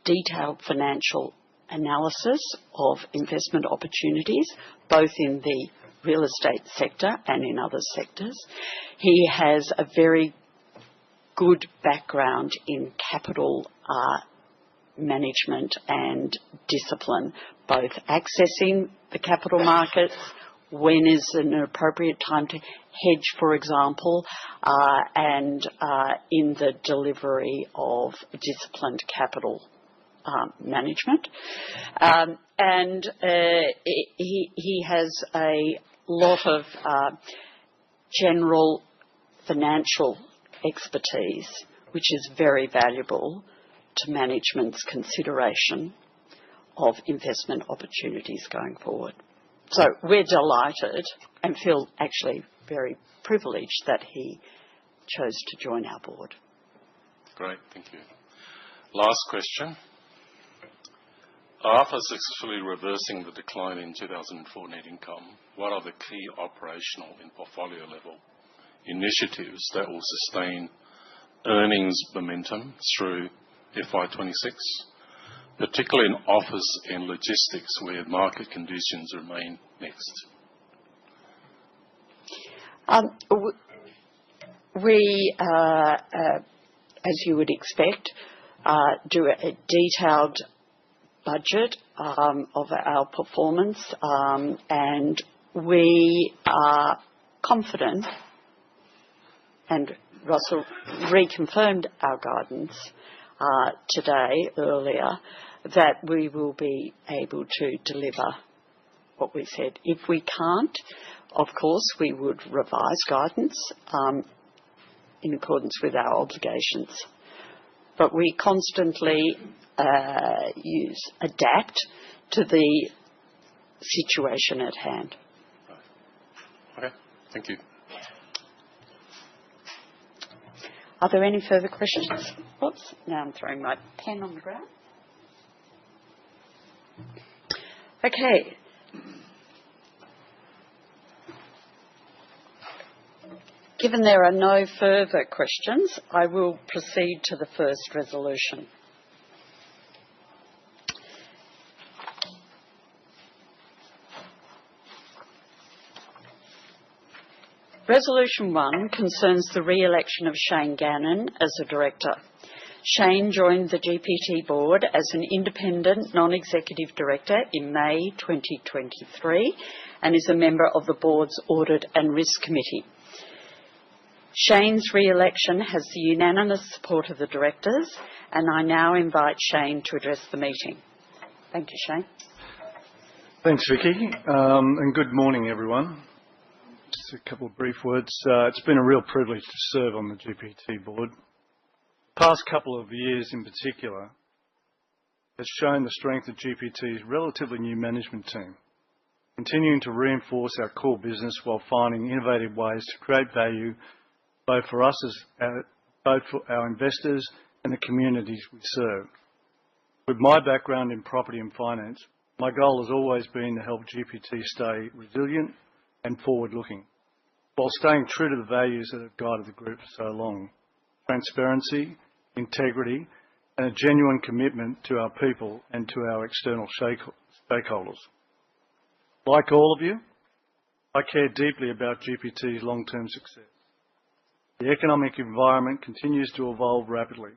detailed financial analysis of investment opportunities, both in the real estate sector and in other sectors. He has a very good background in capital management and discipline, both accessing the capital markets, when is an appropriate time to hedge, for example, and in the delivery of disciplined capital management. And he has a lot of general financial expertise, which is very valuable to management's consideration of investment opportunities going forward. So we're delighted and feel actually very privileged that he chose to join our board. Great, thank you. Last question. After successfully reversing the decline in 2004 net income, what are the key operational and portfolio level initiatives that will sustain earnings momentum through FY26, particularly in office and logistics where market conditions remain mixed? We, as you would expect, do a detailed budget of our performance, and we are confident, and Russell reconfirmed our guidance today, earlier, that we will be able to deliver what we said. If we can't, of course, we would revise guidance in accordance with our obligations. But we constantly adapt to the situation at hand. Okay, thank you. Are there any further questions? Oops, now I'm throwing my pen on the ground. Okay. Given there are no further questions, I will proceed to the first resolution. Resolution 1 concerns the re-election of Shane Gannon as a director. Shane joined the GPT board as an independent non-executive director in May 2023 and is a member of the board's Audit and Risk Committee. Shane's re-election has the unanimous support of the directors, and I now invite Shane to address the meeting. Thank you, Shane. Thanks, Vicky, and good morning, everyone. Just a couple of brief words. It's been a real privilege to serve on the GPT board. The past couple of years in particular has shown the strength of GPT's relatively new management team, continuing to reinforce our core business while finding innovative ways to create value both for us both for our investors and the communities we serve. With my background in property and finance, my goal has always been to help GPT stay resilient and forward-looking, while staying true to the values that have guided the group for so long: transparency, integrity, and a genuine commitment to our people and to our external stakeholders. Like all of you, I care deeply about GPT's long-term success. The economic environment continues to evolve rapidly,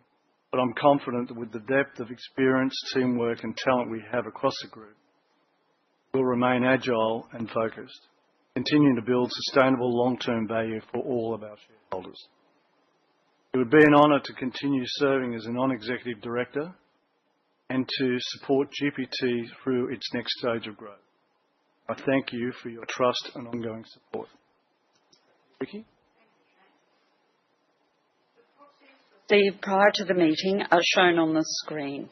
but I'm confident that with the depth of experience, teamwork and talent we have across the group, we'll remain agile and focused, continuing to build sustainable long-term value for all of our shareholders. It would be an honour to continue serving as a non-executive director and to support GPT through its next stage of growth. I thank you for your trust and ongoing support. Vicky? Received prior to the meeting are shown on the screen.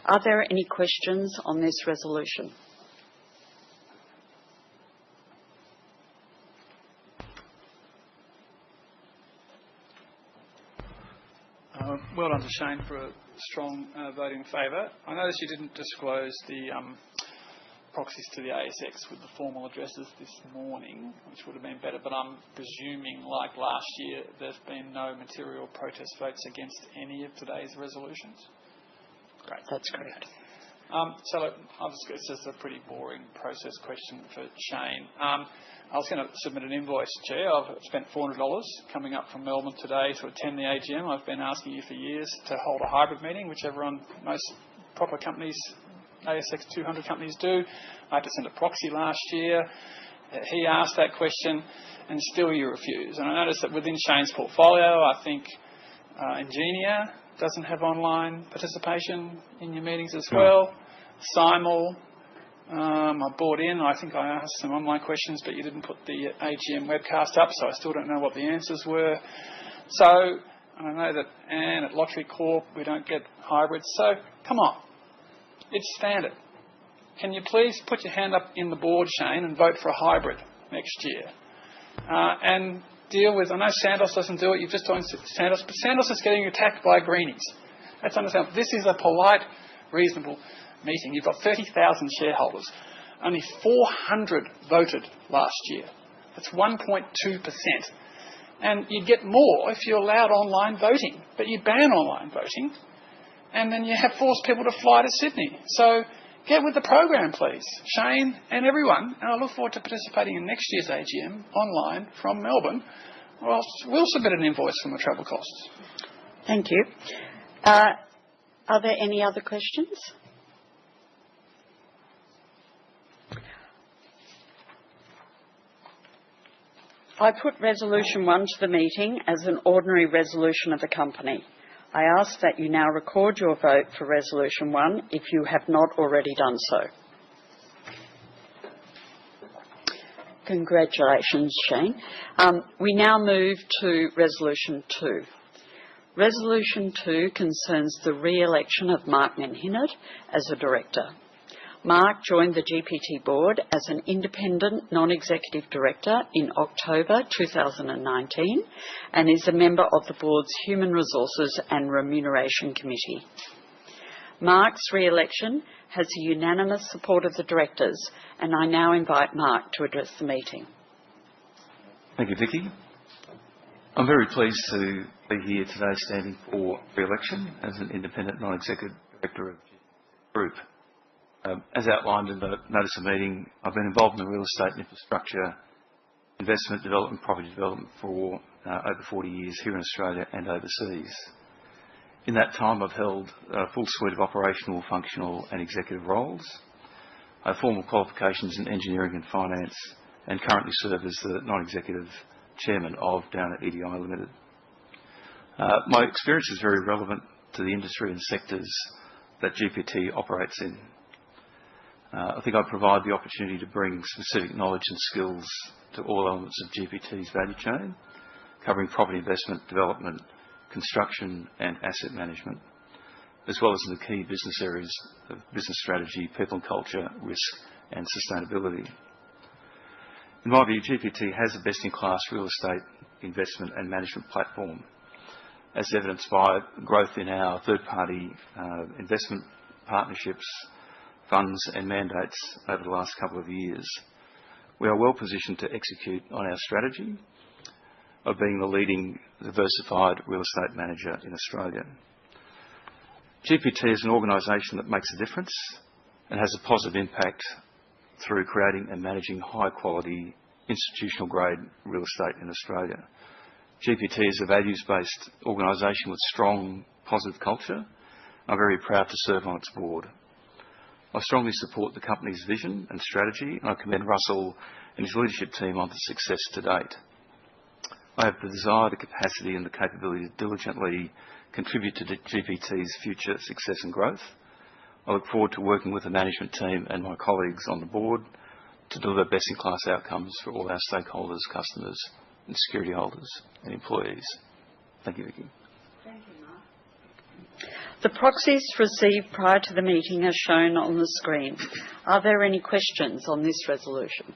Are there any questions on this resolution? Well done to Shane for a strong vote in favour. I noticed you didn't disclose the proxies to the ASX with the formal addresses this morning, which would have been better, but I'm presuming, like last year, there's been no material protest votes against any of today's resolutions? Great. That's correct. So look, it's just a pretty boring process question for Shane. I was going to submit an invoice, Chair. I've spent $400 coming up from Melbourne today to attend the AGM. I've been asking you for years to hold a hybrid meeting, which most proper companies, ASX 200 companies do. I had to send a proxy last year. He asked that question, and still you refuse. And I noticed that within Shane's portfolio, I think Ingenia doesn't have online participation in your meetings as well. Simul, I bought in. I think I asked some online questions, but you didn't put the AGM webcast up, so I still don't know what the answers were. So I know that Anne at Lottery Corp, we don't get hybrids. So come on, it's standard. Can you please put your hand up in the board, Shane, and vote for a hybrid next year? And deal with, I know Santos doesn't do it, you've just told Santos, but Santos is getting attacked by greenies. Let's understand, this is a polite, reasonable meeting. You've got 30,000 shareholders. Only 400 voted last year. That's 1.2%. And you'd get more if you allowed online voting, but you ban online voting, and then you have forced people to fly to Sydney. So get with the program, please, Shane and everyone, and I look forward to participating in next year's AGM online from Melbourne, or else we'll submit an invoice from the travel costs. Thank you. Are there any other questions? I put Resolution 1 to the meeting as an ordinary resolution of the company. I ask that you now record your vote for Resolution 1 if you have not already done so. Congratulations, Shane. We now move to Resolution 2. Resolution 2 concerns the re-election of Mark Menhinnitt as a director. Mark joined the GPT board as an independent non-executive director in October 2019 and is a member of the board's Human Resources and Remuneration Committee. Mark's re-election has the unanimous support of the directors, and I now invite Mark to address the meeting. Thank you, Vicky. I'm very pleased to be here today standing for re-election as an independent non-executive director of GPT Group. As outlined in the notice of meeting, I've been involved in the real estate and infrastructure, investment development, property development for over 40 years here in Australia and overseas. In that time, I've held a full suite of operational, functional and executive roles. I have formal qualifications in engineering and finance and currently serve as the non-executive chairman of Downer EDI Limited. My experience is very relevant to the industry and sectors that GPT operates in. I think I provide the opportunity to bring specific knowledge and skills to all elements of GPT's value chain, covering property investment, development, construction and asset management, as well as in the key business areas of business strategy, people and culture, risk and sustainability. In my view, GPT has a best-in-class real estate investment and management platform, as evidenced by growth in our third-party investment partnerships, funds and mandates over the last couple of years. We are well positioned to execute on our strategy of being the leading diversified real estate manager in Australia. GPT is an organisation that makes a difference and has a positive impact through creating and managing high-quality, institutional-grade real estate in Australia. GPT is a values-based organisation with strong, positive culture. I'm very proud to serve on its board. I strongly support the company's vision and strategy, and I commend Russell and his leadership team on the success to date. I have the desire, the capacity and the capability to diligently contribute to the GPT's future success and growth. I look forward to working with the management team and my colleagues on the board to deliver best-in-class outcomes for all our stakeholders, customers and security holders and employees. Thank you, Vicky. Thank you, Mark. The proxies received prior to the meeting are shown on the screen. Are there any questions on this resolution?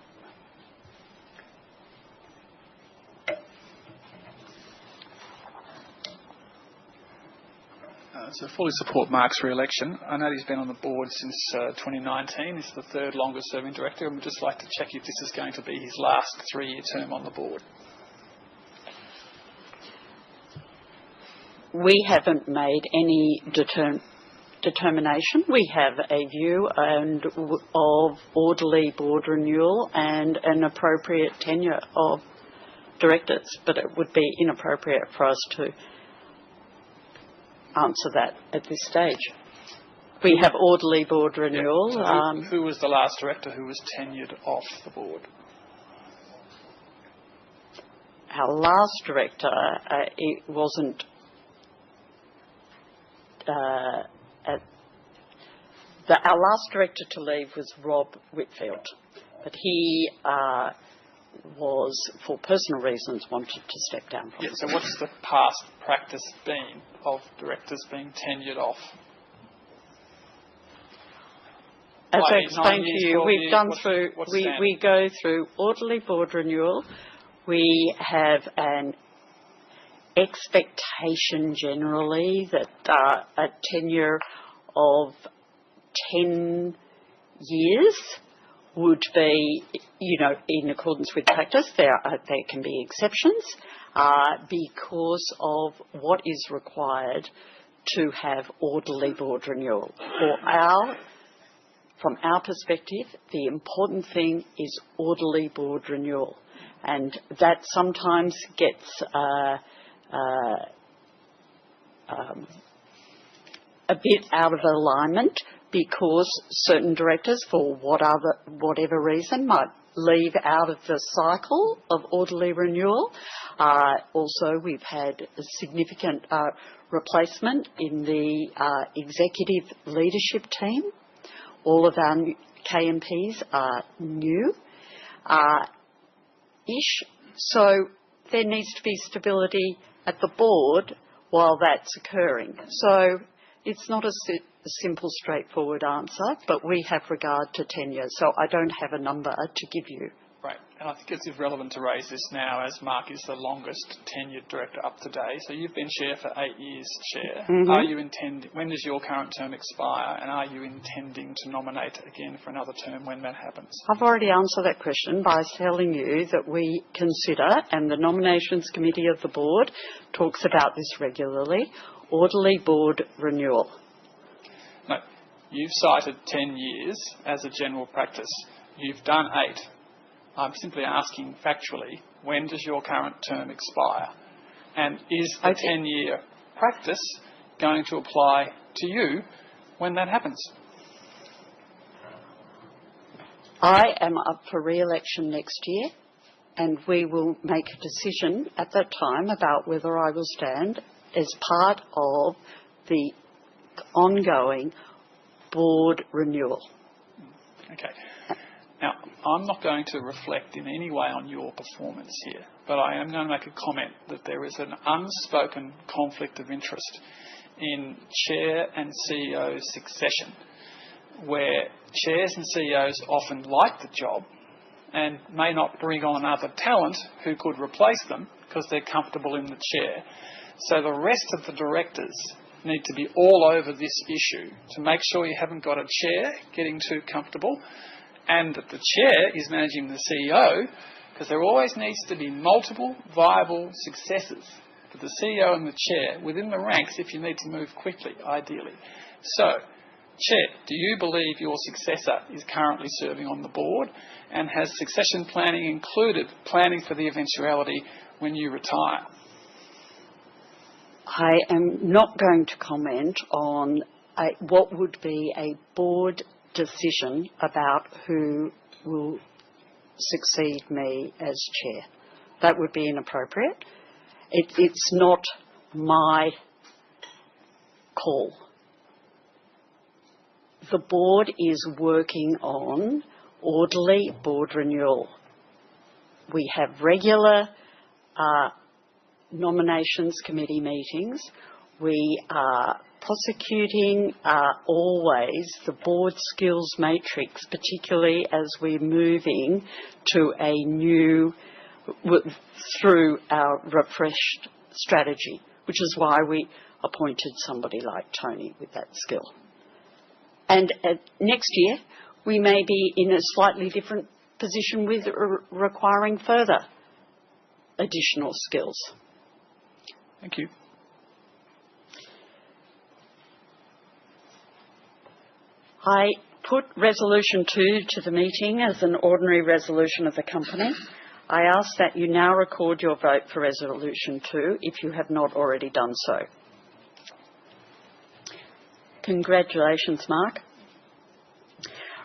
So fully support Mark's re-election. I know he's been on the board since 2019. He's the third longest serving director. I would just like to check if this is going to be his last 3-year term on the board. We haven't made any determination. We have a view of orderly board renewal and an appropriate tenure of directors, but it would be inappropriate for us to answer that at this stage. We have orderly board renewal. Yeah. So who was the last director who was tenured off the board? Our last director, it wasn't our last director to leave was Rob Whitfield, but he was, for personal reasons, wanted to step down from it. So what's the past practice been of directors being tenured off? As I explained to you, we've done through, we go through orderly board renewal. We have an expectation generally that a tenure of 10 years would be, in accordance with practice. There can be exceptions because of what is required to have orderly board renewal. From our perspective, the important thing is orderly board renewal, and that sometimes gets a bit out of alignment because certain directors, for whatever reason, might leave out of the cycle of orderly renewal. Also, we've had a significant replacement in the executive leadership team. All of our KMPs are new-ish, so there needs to be stability at the board while that's occurring. So it's not a simple, straightforward answer, but we have regard to tenure, so I don't have a number to give you. Right, and I think it's relevant to raise this now as Mark is the longest tenured director up to date. So you've been chair for 8 years, Chair. Mm-hmm. When does your current term expire, and are you intending to nominate again for another term when that happens? I've already answered that question by telling you that we consider, and the nominations committee of the board talks about this regularly, orderly board renewal. No, you've cited 10 years as a general practice. You've done 8. I'm simply asking factually, when does your current term expire? And is the 10-year practice going to apply to you when that happens? I am up for re-election next year, and we will make a decision at that time about whether I will stand as part of the ongoing board renewal. Okay. Now, I'm not going to reflect in any way on your performance here, but I am going to make a comment that there is an unspoken conflict of interest in chair and CEO succession, where chairs and CEOs often like the job and may not bring on other talent who could replace them because they're comfortable in the chair. So the rest of the directors need to be all over this issue to make sure you haven't got a chair getting too comfortable and that the chair is managing the CEO, because there always needs to be multiple viable successors for the CEO and the chair within the ranks if you need to move quickly, ideally. So, Chair, do you believe your successor is currently serving on the board, and has succession planning included planning for the eventuality when you retire? I am not going to comment on what would be a board decision about who will succeed me as chair. That would be inappropriate. It's not my call. The board is working on orderly board renewal. We have regular nominations committee meetings. We are prosecuting always the board skills matrix, particularly as we're moving to a new, through our refreshed strategy, which is why we appointed somebody like Tony with that skill. And next year, we may be in a slightly different position with requiring further additional skills. Thank you. I put Resolution 2 to the meeting as an ordinary resolution of the company. I ask that you now record your vote for Resolution 2 if you have not already done so. Congratulations, Mark.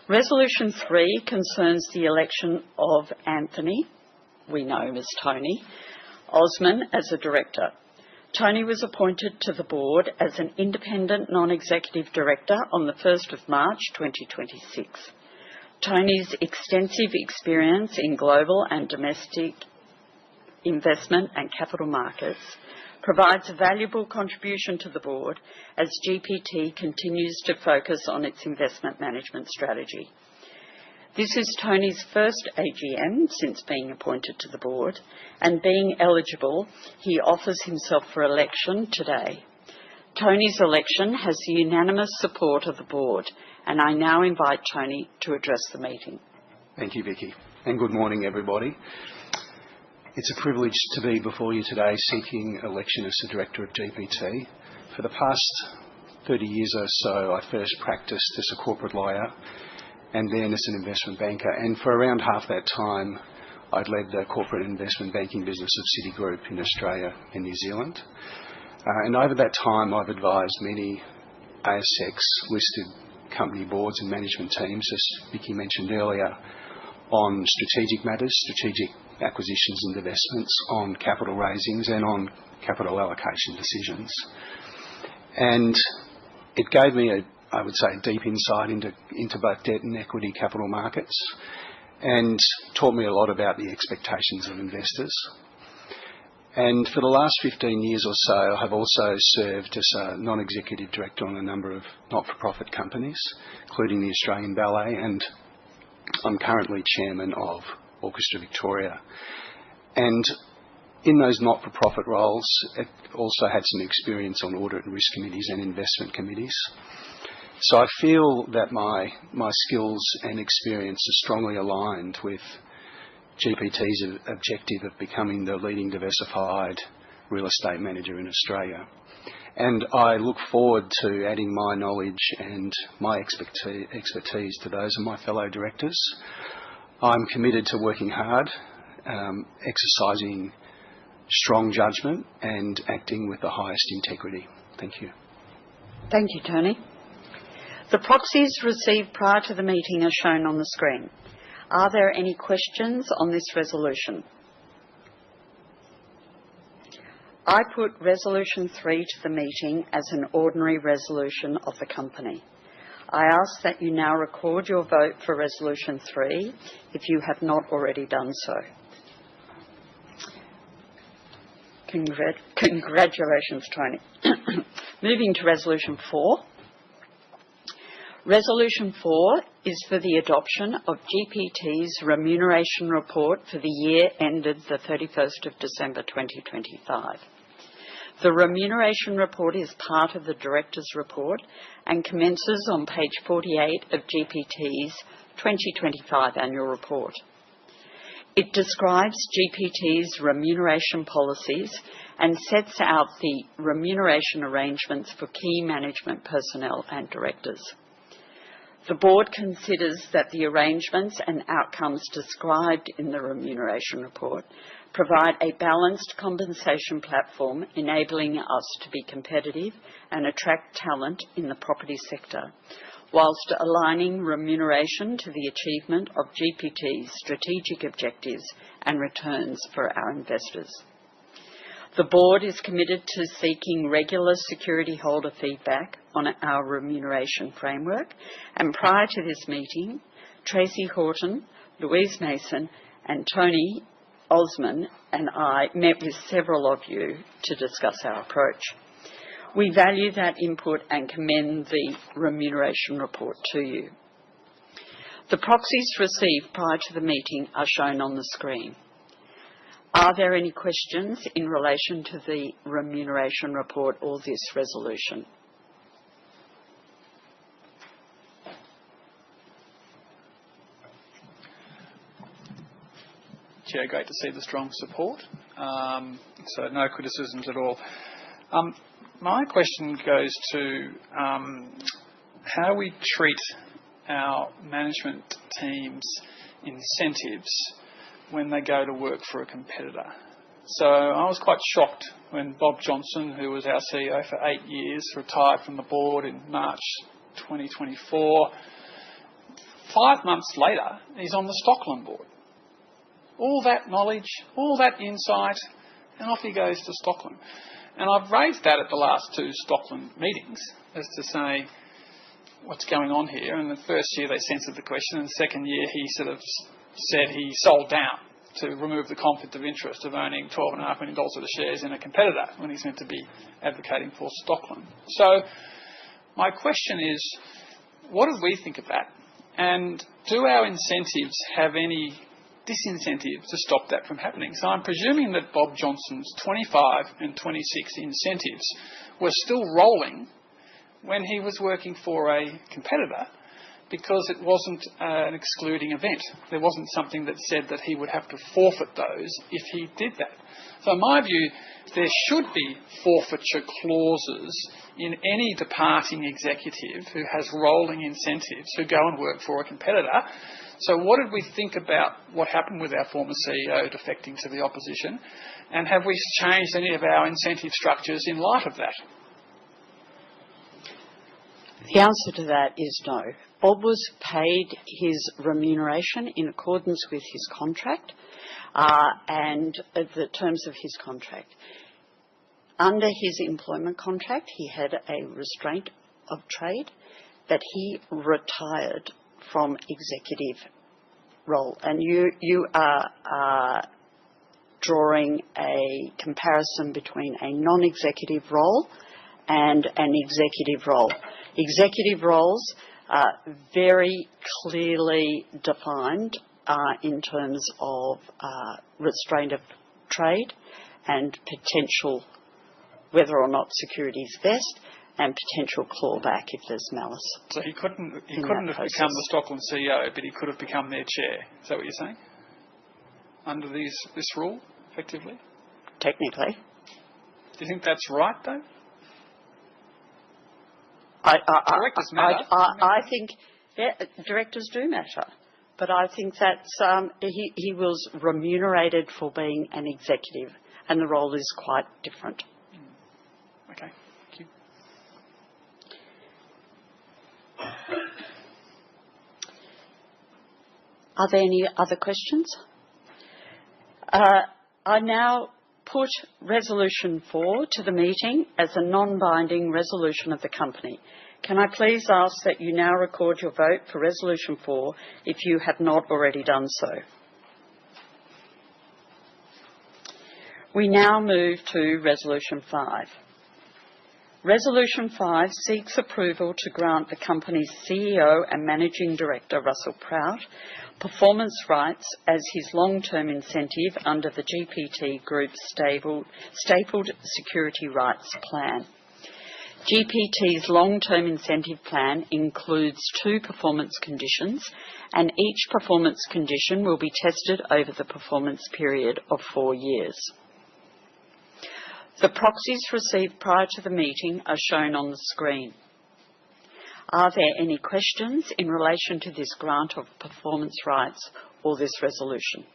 Resolution 3 concerns the election of Anthony, we know him as Tony, Osman as a director. Tony was appointed to the board as an independent non-executive director on the 1st of March 2026. Tony's extensive experience in global and domestic investment and capital markets provides a valuable contribution to the board as GPT continues to focus on its investment management strategy. This is Tony's first AGM since being appointed to the board, and being eligible, he offers himself for election today. Tony's election has the unanimous support of the board, and I now invite Tony to address the meeting. Thank you, Vicky, and good morning, everybody. It's a privilege to be before you today seeking election as the director of GPT. For the past 30 years or so, I first practiced as a corporate lawyer and then as an investment banker. And for around half that time, I'd led the corporate investment banking business of Fiscal Group in Australia and New Zealand. And over that time, I've advised many ASX-listed company boards and management teams, as Vicky mentioned earlier, on strategic matters, strategic acquisitions and divestments, on capital raisings and on capital allocation decisions. And it gave me I would say, deep insight into both debt and equity capital markets, and taught me a lot about the expectations of investors. And for the last 15 years or so, I've also served as a non-executive director on a number of not-for-profit companies, including the Australian Ballet, and I'm currently chairman of Orchestra Victoria. And in those not-for-profit roles, I also had some experience on audit and risk committees and investment committees. So I feel that my skills and experience are strongly aligned with GPT's objective of becoming the leading diversified real estate manager in Australia. And I look forward to adding my knowledge and my expertise to those of my fellow directors. I'm committed to working hard, exercising strong judgment and acting with the highest integrity. Thank you. Thank you, Tony. The proxies received prior to the meeting are shown on the screen. Are there any questions on this resolution? I put Resolution 3 to the meeting as an ordinary resolution of the company. I ask that you now record your vote for Resolution 3 if you have not already done so. Congratulations, Tony. Moving to Resolution 4. Resolution 4 is for the adoption of GPT's remuneration report for the year ended the 31st of December 2025. The remuneration report is part of the director's report and commences on page 48 of GPT's 2025 annual report. It describes GPT's remuneration policies and sets out the remuneration arrangements for key management personnel and directors. The board considers that the arrangements and outcomes described in the remuneration report provide a balanced compensation platform enabling us to be competitive and attract talent in the property sector, whilst aligning remuneration to the achievement of GPT's strategic objectives and returns for our investors. The board is committed to seeking regular security holder feedback on our remuneration framework, and prior to this meeting, Tracy Horton, Louise Mason and Tony Osman and I met with several of you to discuss our approach. We value that input and commend the remuneration report to you. The proxies received prior to the meeting are shown on the screen. Are there any questions in relation to the remuneration report or this resolution? Chair, great to see the strong support. So no criticisms at all. My question goes to how we treat our management team's incentives when they go to work for a competitor. So I was quite shocked when Bob Johnson, who was our CEO for 8 years, retired from the board in March 2024. 5 months later, he's on the Stockland board. All that knowledge, all that insight, and off he goes to Stockland. And I've raised that at the last 2 Stockland meetings as to say, what's going on here? And the first year they censored the question, and the second year he sort of said he sold down to remove the conflict of interest of owning $12.5 million of the shares in a competitor when he's meant to be advocating for Stockland. So my question is, what do we think of that? And do our incentives have any disincentive to stop that from happening? So I'm presuming that Bob Johnson's 25 and 26 incentives were still rolling when he was working for a competitor, because it wasn't an excluding event. There wasn't something that said that he would have to forfeit those if he did that. So in my view, there should be forfeiture clauses in any departing executive who has rolling incentives who go and work for a competitor. So what did we think about what happened with our former CEO defecting to the opposition? And have we changed any of our incentive structures in light of that? The answer to that is no. Bob was paid his remuneration in accordance with his contract and the terms of his contract. Under his employment contract, he had a restraint of trade, but he retired from executive role. And you are drawing a comparison between a non-executive role and an executive role. Executive roles are very clearly defined in terms of restraint of trade and potential, whether or not securities vest, and potential clawback if there's malice. So he couldn't have become the Stockland CEO, but he could have become their chair. Is that what you're saying? Under this rule, effectively? Technically. Do you think that's right, though? Directors matter. I think directors do matter, but I think that's he was remunerated for being an executive, and the role is quite different. Okay, thank you. Are there any other questions? I now put Resolution 4 to the meeting as a non-binding resolution of the company. Can I please ask that you now record your vote for Resolution 4 if you have not already done so? We now move to Resolution 5. Resolution 5 seeks approval to grant the company's CEO and Managing Director, Russell Proutt, performance rights as his long-term incentive under the GPT Group Stapled Security Rights Plan. GPT's long-term incentive plan includes 2 performance conditions, and each performance condition will be tested over the performance period of 4 years. The proxies received prior to the meeting are shown on the screen. Are there any questions in relation to this grant of performance rights or this resolution?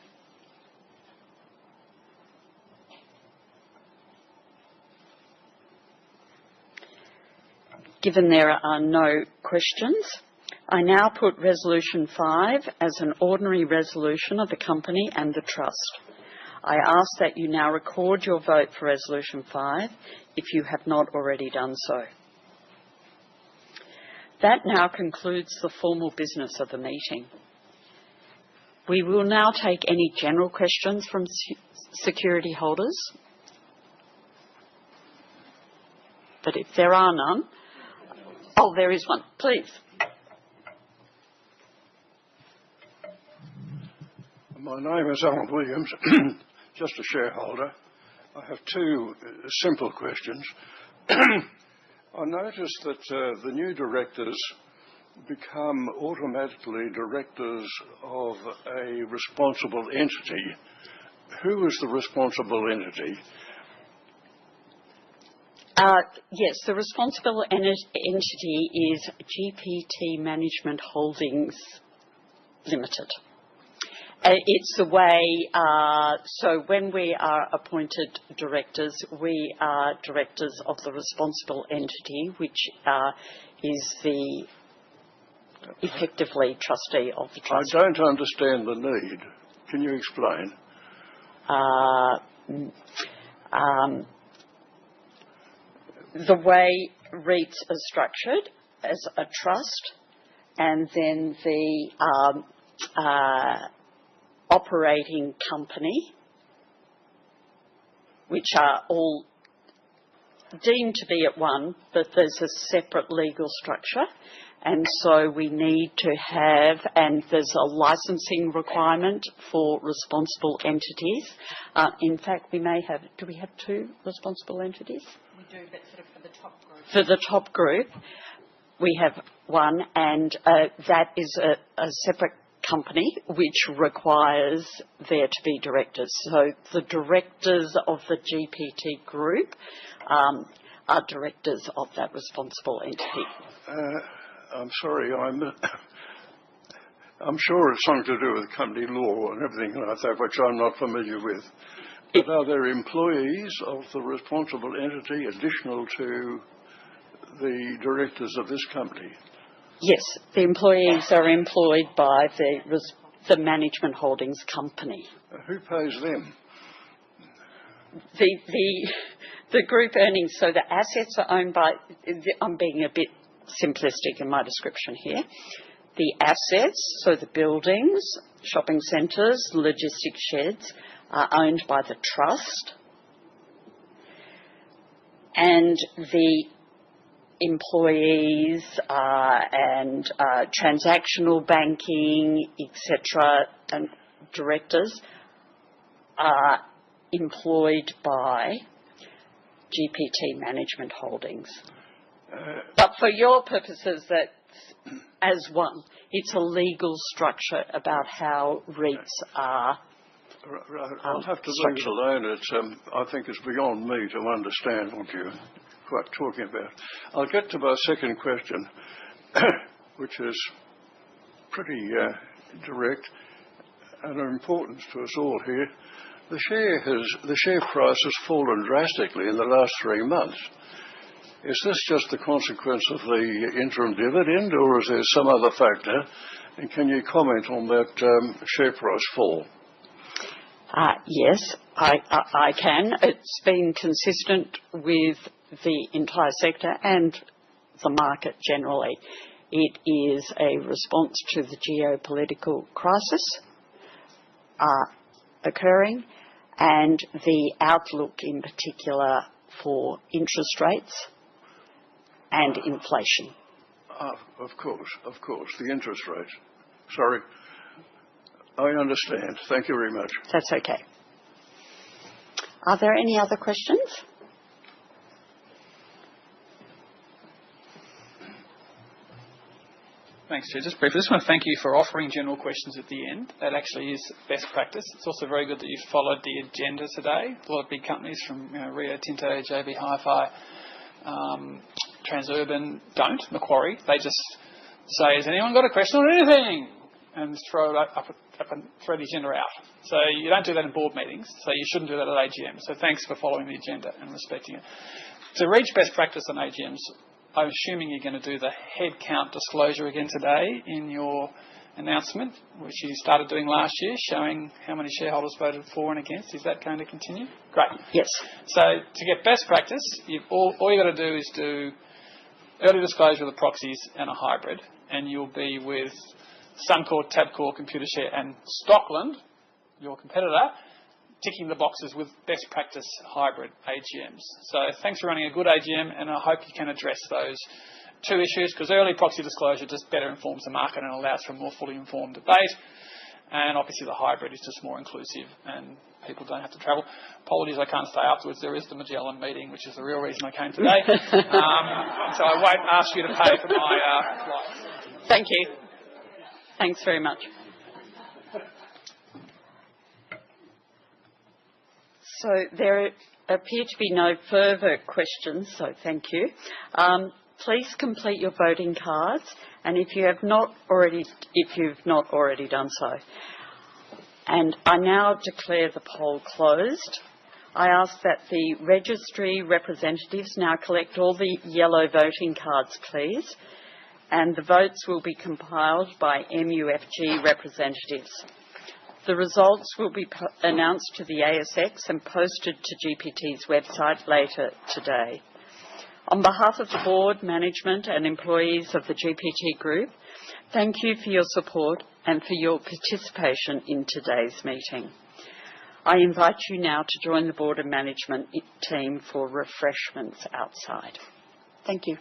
Given there are no questions, I now put Resolution 5 as an ordinary resolution of the company and the trust. I ask that you now record your vote for Resolution 5 if you have not already done so. That now concludes the formal business of the meeting. We will now take any general questions from security holders. But if there are none... Oh, there is one. Please. My name is Alan Williams, just a shareholder. I have two simple questions. I noticed that the new directors become automatically directors of a responsible entity. Who is the responsible entity? Yes, the responsible entity is GPT Management Holdings Limited. It's the way, so when we are appointed directors, we are directors of the responsible entity, which is the effectively trustee of the trust. I don't understand the need. Can you explain? The way REITs are structured as a trust, and then the operating company, which are all deemed to be at one, but there's a separate legal structure. And so we need to have, and there's a licensing requirement for responsible entities. In fact, we may have, do we have two responsible entities? We do, but sort of for the top group. For the top group, we have one, and that is a separate company which requires there to be directors. So the directors of the GPT Group are directors of that responsible entity. I'm sorry, I'm sure it's something to do with company law and everything like that, which I'm not familiar with. But are there employees of the responsible entity additional to the directors of this company? Yes, the employees are employed by the management holdings company. Who pays them? The group earnings, so the assets are owned by, I'm being a bit simplistic in my description here. The assets, so the buildings, shopping centres, logistics sheds, are owned by the trust, and the employees and transactional banking, etc., and directors are employed by GPT Management Holdings. But for your purposes, that's as one. It's a legal structure about how REITs are. I'll have to leave it alone. I think it's beyond me to understand what you're quite talking about. I'll get to my second question, which is pretty direct and of importance to us all here. The share price has fallen drastically in the last 3 months. Is this just the consequence of the interim dividend, or is there some other factor? And can you comment on that share price fall? Yes, I can. It's been consistent with the entire sector and the market generally. It is a response to the geopolitical crisis occurring and the outlook in particular for interest rates and inflation. Of course, the interest rate. Sorry. I understand. Thank you very much. That's okay. Are there any other questions? Thanks, Chair. Just briefly, I just want to thank you for offering general questions at the end. That actually is best practice. It's also very good that you've followed the agenda today. A lot of big companies from Rio Tinto, JB Hi-Fi, Transurban don't. Macquarie, they just say, has anyone got a question on anything? And throw it up and throw the agenda out. So you don't do that in board meetings, so you shouldn't do that at AGM. So thanks for following the agenda and respecting it. To reach best practice on AGMs, I'm assuming you're going to do the headcount disclosure again today in your announcement, which you started doing last year, showing how many shareholders voted for and against. Is that going to continue? Great. Yes. So to get best practice, all you've got to do is do early disclosure of the proxies and a hybrid, and you'll be with Suncorp, Tabcorp, Computershare and Stockland, your competitor, ticking the boxes with best practice hybrid AGMs. So thanks for running a good AGM, and I hope you can address those two issues, because early proxy disclosure just better informs the market and allows for a more fully informed debate. And obviously the hybrid is just more inclusive and people don't have to travel. Apologies, I can't stay afterwards. There is the Magellan meeting, which is the real reason I came today. So I won't ask you to pay for my flight. Thank you. Thanks very much. So there appear to be no further questions, so thank you. Please complete your voting cards, and if you've not already done so. And I now declare the poll closed. I ask that the registry representatives now collect all the yellow voting cards, please, and the votes will be compiled by MUFG representatives. The results will be announced to the ASX and posted to GPT's website later today. On behalf of the board, management and employees of the GPT Group, thank you for your support and for your participation in today's meeting. I invite you now to join the board and management team for refreshments outside. Thank you.